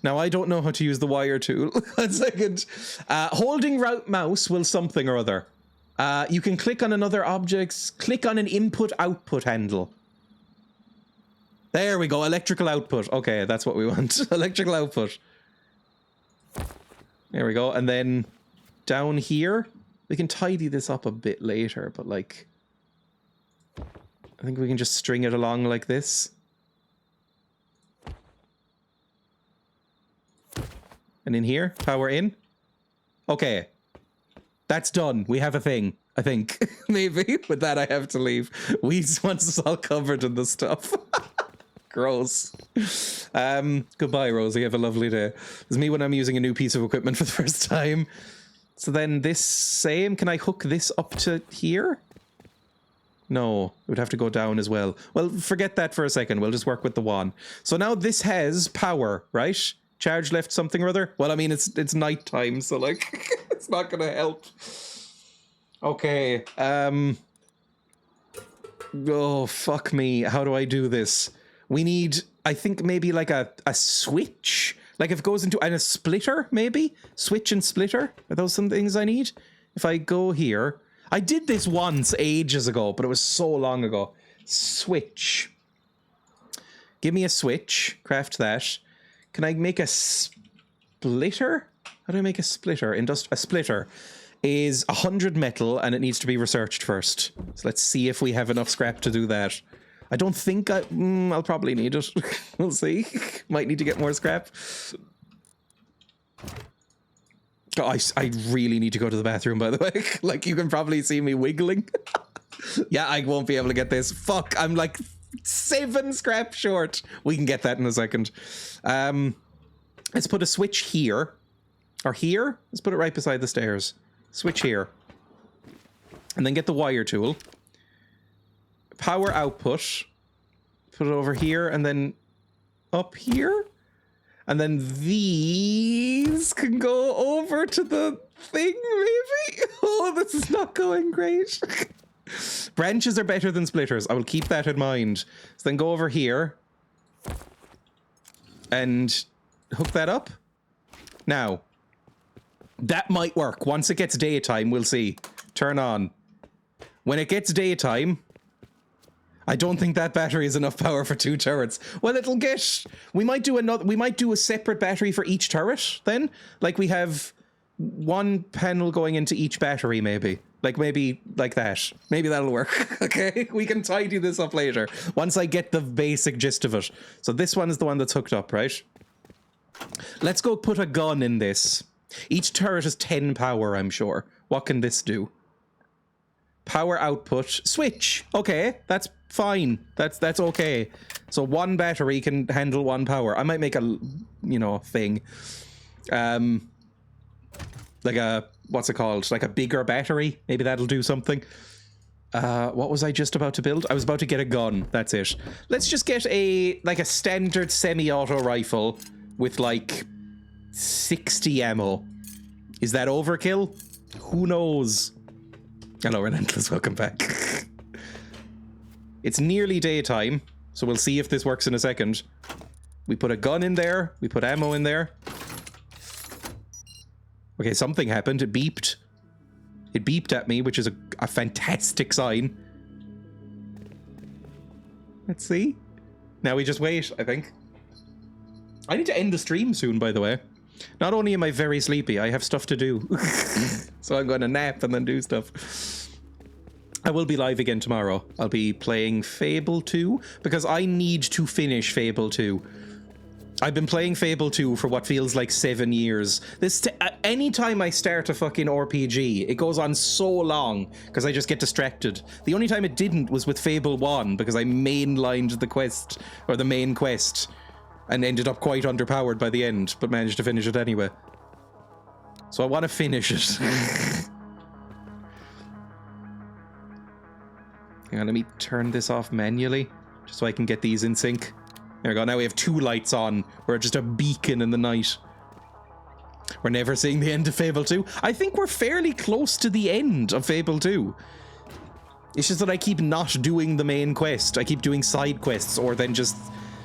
Now, I don't know how to use the wire tool. 1 second. Holding right mouse will something or other. You can click on another object. Click on an input-output handle. There we go. Electrical output. Okay, that's what we want. Electrical output. There we go. And then down here, we can tidy this up a bit later, but like... I think we can just string it along like this. And in here, power in. Okay. That's done. We have a thing, I think. Maybe. With that, I have to leave. Once it's all covered in the stuff. Gross. Goodbye, Rosie. Have a lovely day. It's me when I'm using a new piece of equipment for the first time. So then this same, can I hook this up to here? No, it would have to go down as well. Well, forget that for a second. We'll just work with the one. So now this has power, right? Charge left something or other. Well, I mean, it's nighttime, so like, it's not gonna help. Okay. Oh, fuck me. How do I do this? We need, I think, maybe like a switch Like if it goes into, and a splitter, maybe? Switch and splitter? Are those some things I need? If I go here. I did this once ages ago, but it was so long ago. Switch. Give me a switch. Craft that. Can I make a splitter? How do I make a splitter? A splitter is 100 metal and it needs to be researched first. So let's see if we have enough scrap to do that. I don't think I'll probably need it. We'll see. Might need to get more scrap. Oh, I really need to go to the bathroom, by the way. Like, you can probably see me wiggling. Yeah, I won't be able to get this. Fuck, I'm like 7 scrap short. We can get that in a second. Let's put a switch here. Or here? Let's put it right beside the stairs. Switch here. And then get the wire tool. Power output. Put it over here and then up here. And then these can go over to the thing, maybe? Oh, this is not going great. Branches are better than splitters. I will keep that in mind. So then go over here. And hook that up. Now. That might work. Once it gets daytime, we'll see. Turn on. When it gets daytime... I don't think that battery is enough power for 2 turrets. Well, it'll get... We might do another... We might do a separate battery for each turret, then. Like, we have 1 panel going into each battery, maybe. Like, maybe like that. Maybe that'll work, okay? We can tidy this up later, once I get the basic gist of it. So this one is the one that's hooked up, right? Let's go put a gun in this. Each turret is 10 power, I'm sure. What can this do? Power output. Switch. Okay, that's fine. That's okay. So 1 battery can handle 1 power. I might make a, you know, thing. Like a, what's it called? Like a bigger battery. Maybe that'll do something. What was I just about to build? I was about to get a gun. That's it. Let's just get a, like a standard semi-auto rifle with like 60 ammo. Is that overkill? Who knows? Hello, Relentless. Welcome back. It's nearly daytime, so we'll see if this works in a second. We put a gun in there. We put ammo in there. Okay, something happened. It beeped. It beeped at me, which is a fantastic sign. Let's see. Now we just wait, I think. I need to end the stream soon, by the way. Not only am I very sleepy, I have stuff to do. So I'm going to nap and then do stuff. I will be live again tomorrow. I'll be playing Fable 2 because I need to finish Fable 2. I've been playing Fable 2 for what feels like 7 years. Anytime I start a fucking RPG, it goes on so long because I just get distracted. The only time it didn't was with Fable 1 because I mainlined the quest, or the main quest, and ended up quite underpowered by the end, but managed to finish it anyway. So I want to finish it. Hang on, let me turn this off manually, just so I can get these in sync. There we go, now we have 2 lights on. We're just a beacon in the night. We're never seeing the end of Fable 2. I think we're fairly close to the end of Fable 2. It's just that I keep not doing the main quest. I keep doing side quests, or then just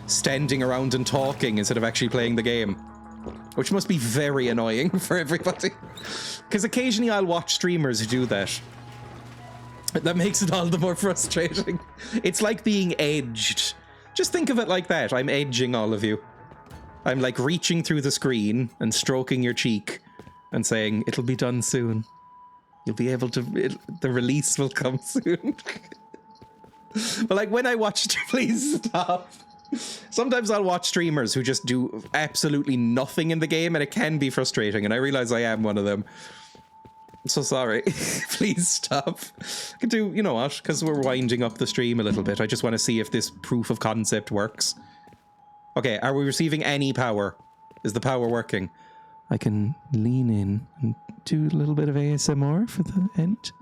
standing around and talking instead of actually playing the game. Which must be very annoying for everybody. Because occasionally I'll watch streamers who do that. That makes it all the more frustrating. It's like being edged. Just think of it like that. I'm edging all of you. I'm like reaching through the screen and stroking your cheek and saying, it'll be done soon. You'll be able to... the release will come soon. But like when I watch... Please stop. Sometimes I'll watch streamers who just do absolutely nothing in the game, and it can be frustrating, and I realize I am one of them. I'm so sorry. Please stop. I can do, you know what, because we're winding up the stream a little bit. I just want to see if this proof of concept works. Okay, are we receiving any power? Is the power working? I can lean in and do a little bit of ASMR for the end.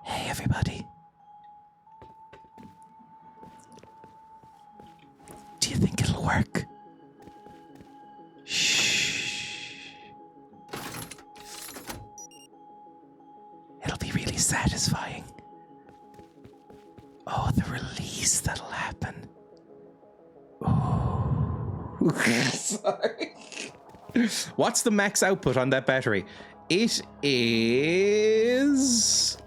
Hey, everybody. Do you think it'll work? Shh. It'll be really satisfying. Oh, the release that'll happen. Oh. Sorry. What's the max output on that battery? It is...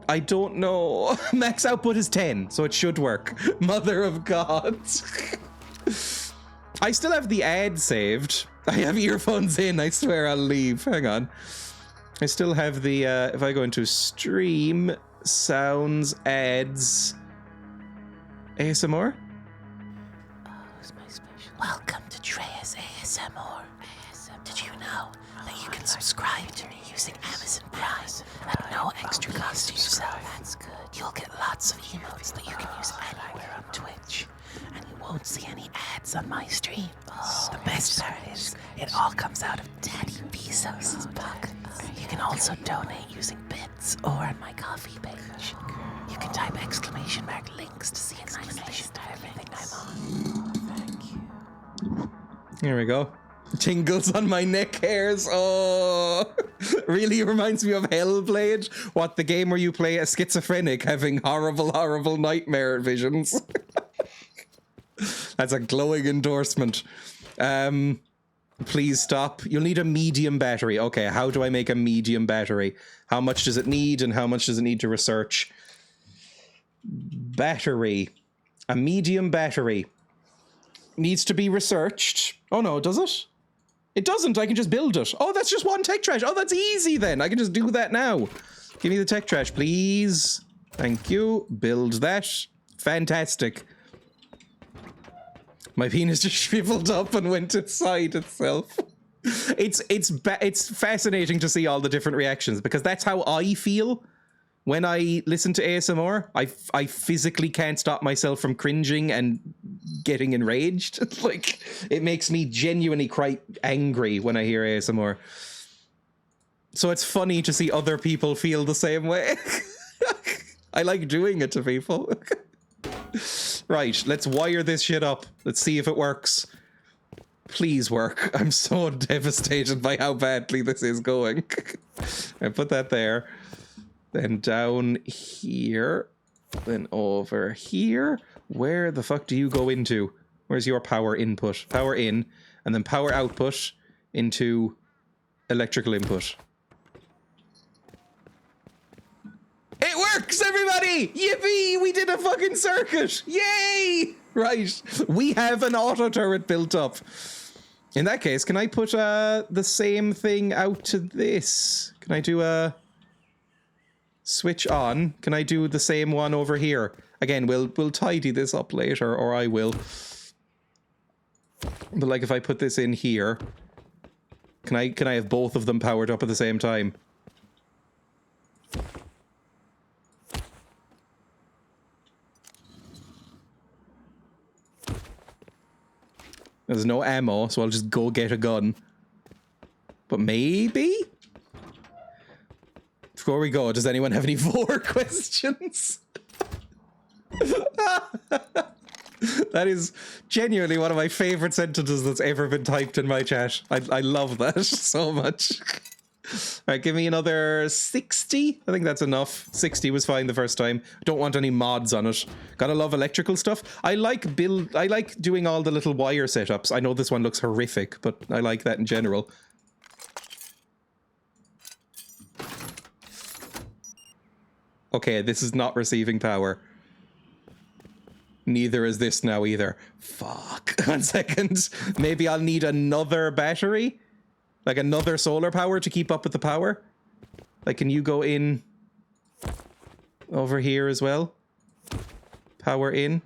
I don't know. Max output is 10, so it should work. Mother of God. I still have the ad saved. I have earphones in. I swear I'll leave. Hang on. I still have the, if I go into stream, sounds, ads, ASMR. Welcome to Dreya's ASMR. Did you know that you can subscribe to me using Amazon Prime at no extra cost to yourself? That's good. You'll get lots of emotes that you can use anywhere on Twitch, and you won't see any ads on my stream. The best part is, it all comes out of Daddy Bezos' pocket. You can also donate using bits or on my coffee page. You can type !links to see a nice list of everything I'm on. Thank you. Here we go. Tingles on my neck hairs. Oh, really reminds me of Hellblade. What, the game where you play a schizophrenic having horrible, horrible nightmare visions. That's a glowing endorsement. Please stop. You'll need a medium battery. Okay, how do I make a medium battery? How much does it need and how much does it need to research? Battery. A medium battery. Needs to be researched. Oh no, does it? It doesn't. I can just build it. Oh, that's just one tech trash. Oh, that's easy then. I can just do that now. Give me the tech trash, please. Thank you. Build that. Fantastic. My penis just shriveled up and went inside itself. It's fascinating to see all the different reactions because that's how I feel when I listen to ASMR. I physically can't stop myself from cringing and getting enraged. Like, it makes me genuinely quite angry when I hear ASMR. So it's funny to see other people feel the same way. I like doing it to people. Right, let's wire this shit up. Let's see if it works. Please work. I'm so devastated by how badly this is going. I put that there. Then down here. Then over here. Where the fuck do you go into? Where's your power input? Power in. And then power output into electrical input. It works, everybody! Yippee! We did a fucking circuit! Yay! Right. We have an auto turret built up. In that case, can I put the same thing out to this? Can I do a switch on? Can I do the same one over here? Again, we'll tidy this up later, or I will. But like if I put this in here, can I have both of them powered up at the same time? There's no ammo, so I'll just go get a gun. But maybe? Before we go, does anyone have any more questions? That is genuinely one of my favorite sentences that's ever been typed in my chat. I love that so much. Alright, give me another 60. I think that's enough. 60 was fine the first time. Don't want any mods on it. Gotta love electrical stuff. I like doing all the little wire setups. I know this one looks horrific, but I like that in general. Okay, this is not receiving power. Neither is this now either. Fuck. 1 second. Maybe I'll need another battery? Like another solar power to keep up with the power? Like, can you go in over here as well? Power in.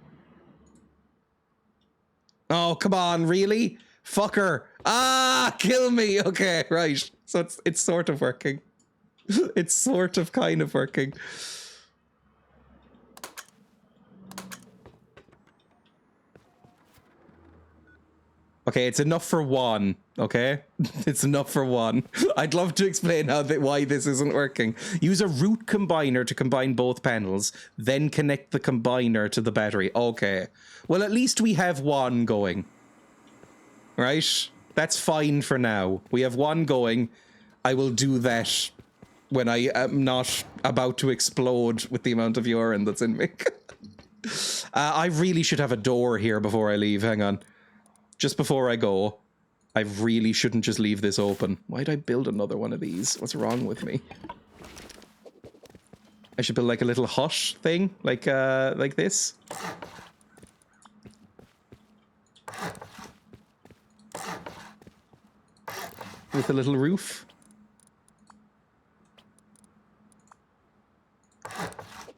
Oh, come on, really? Fucker. Ah, kill me. Okay, right. So it's sort of working. It's sort of kind of working. Okay, it's enough for one, okay? It's enough for one. I'd love to explain why this isn't working. Use a root combiner to combine both panels, then connect the combiner to the battery. Okay. Well, at least we have one going. Right? That's fine for now. We have one going. I will do that when I am not about to explode with the amount of urine that's in me. I really should have a door here before I leave. Hang on. Just before I go, I really shouldn't just leave this open. Why'd I build another one of these? What's wrong with me? I should build like a little hut thing, like this. With a little roof.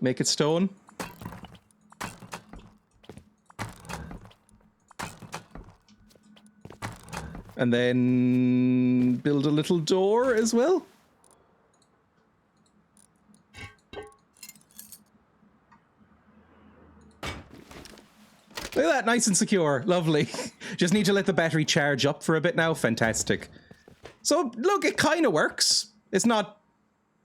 Make it stone. And then build a little door as well. Look at that, nice and secure. Lovely. Just need to let the battery charge up for a bit now. Fantastic. So, look, it kind of works. It's not...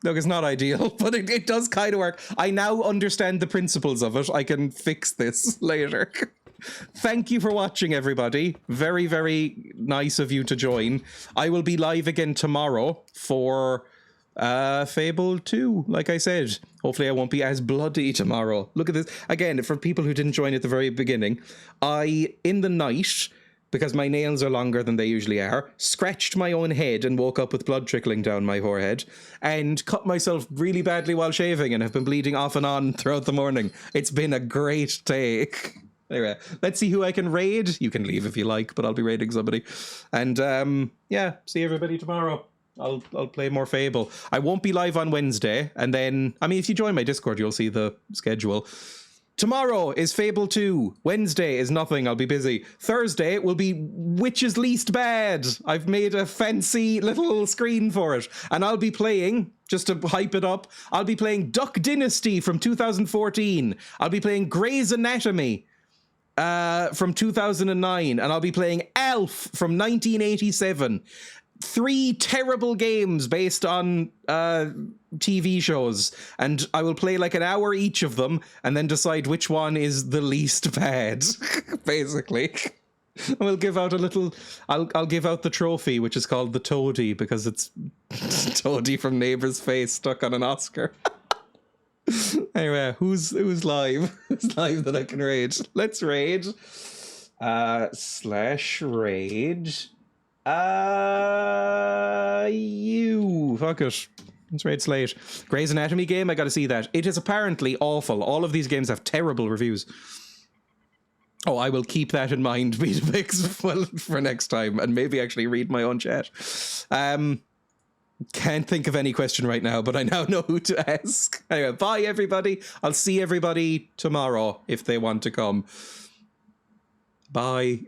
Look, it's not ideal, but it does kind of work. I now understand the principles of it. I can fix this later. Thank you for watching, everybody. Very, very nice of you to join. I will be live again tomorrow for Fable 2, like I said. Hopefully I won't be as bloody tomorrow. Look at this. Again, for people who didn't join at the very beginning, I, in the night, because my nails are longer than they usually are, scratched my own head and woke up with blood trickling down my forehead, and cut myself really badly while shaving and have been bleeding off and on throughout the morning. It's been a great day. Anyway, let's see who I can raid. You can leave if you like, but I'll be raiding somebody. And yeah, see everybody tomorrow. I'll play more Fable. I won't be live on Wednesday, and then, I mean, if you join my Discord, you'll see the schedule. Tomorrow is Fable 2. Wednesday is nothing. I'll be busy. Thursday will be Witch's Least Bad. I've made a fancy little screen for it. And I'll be playing, just to hype it up, I'll be playing Duck Dynasty from 2014. I'll be playing Grey's Anatomy from 2009. And I'll be playing Alf from 1987. 3 terrible games based on TV shows, and I will play like an hour each of them and then decide which one is the least bad. Basically, we'll give out a little, I'll give out the trophy, which is called the Toady, because it's Toady from Neighbour's Face stuck on an Oscar. Anyway, who's live? Who's live that I can raid? Let's raid. /raid. You. Fuck it. Let's raid Slate. Grey's Anatomy game, I gotta see that. It is apparently awful. All of these games have terrible reviews. Oh, I will keep that in mind, Betapix, well, for next time, and maybe actually read my own chat. Can't think of any question right now, but I now know who to ask. Anyway, bye everybody. I'll see everybody tomorrow if they want to come. Bye.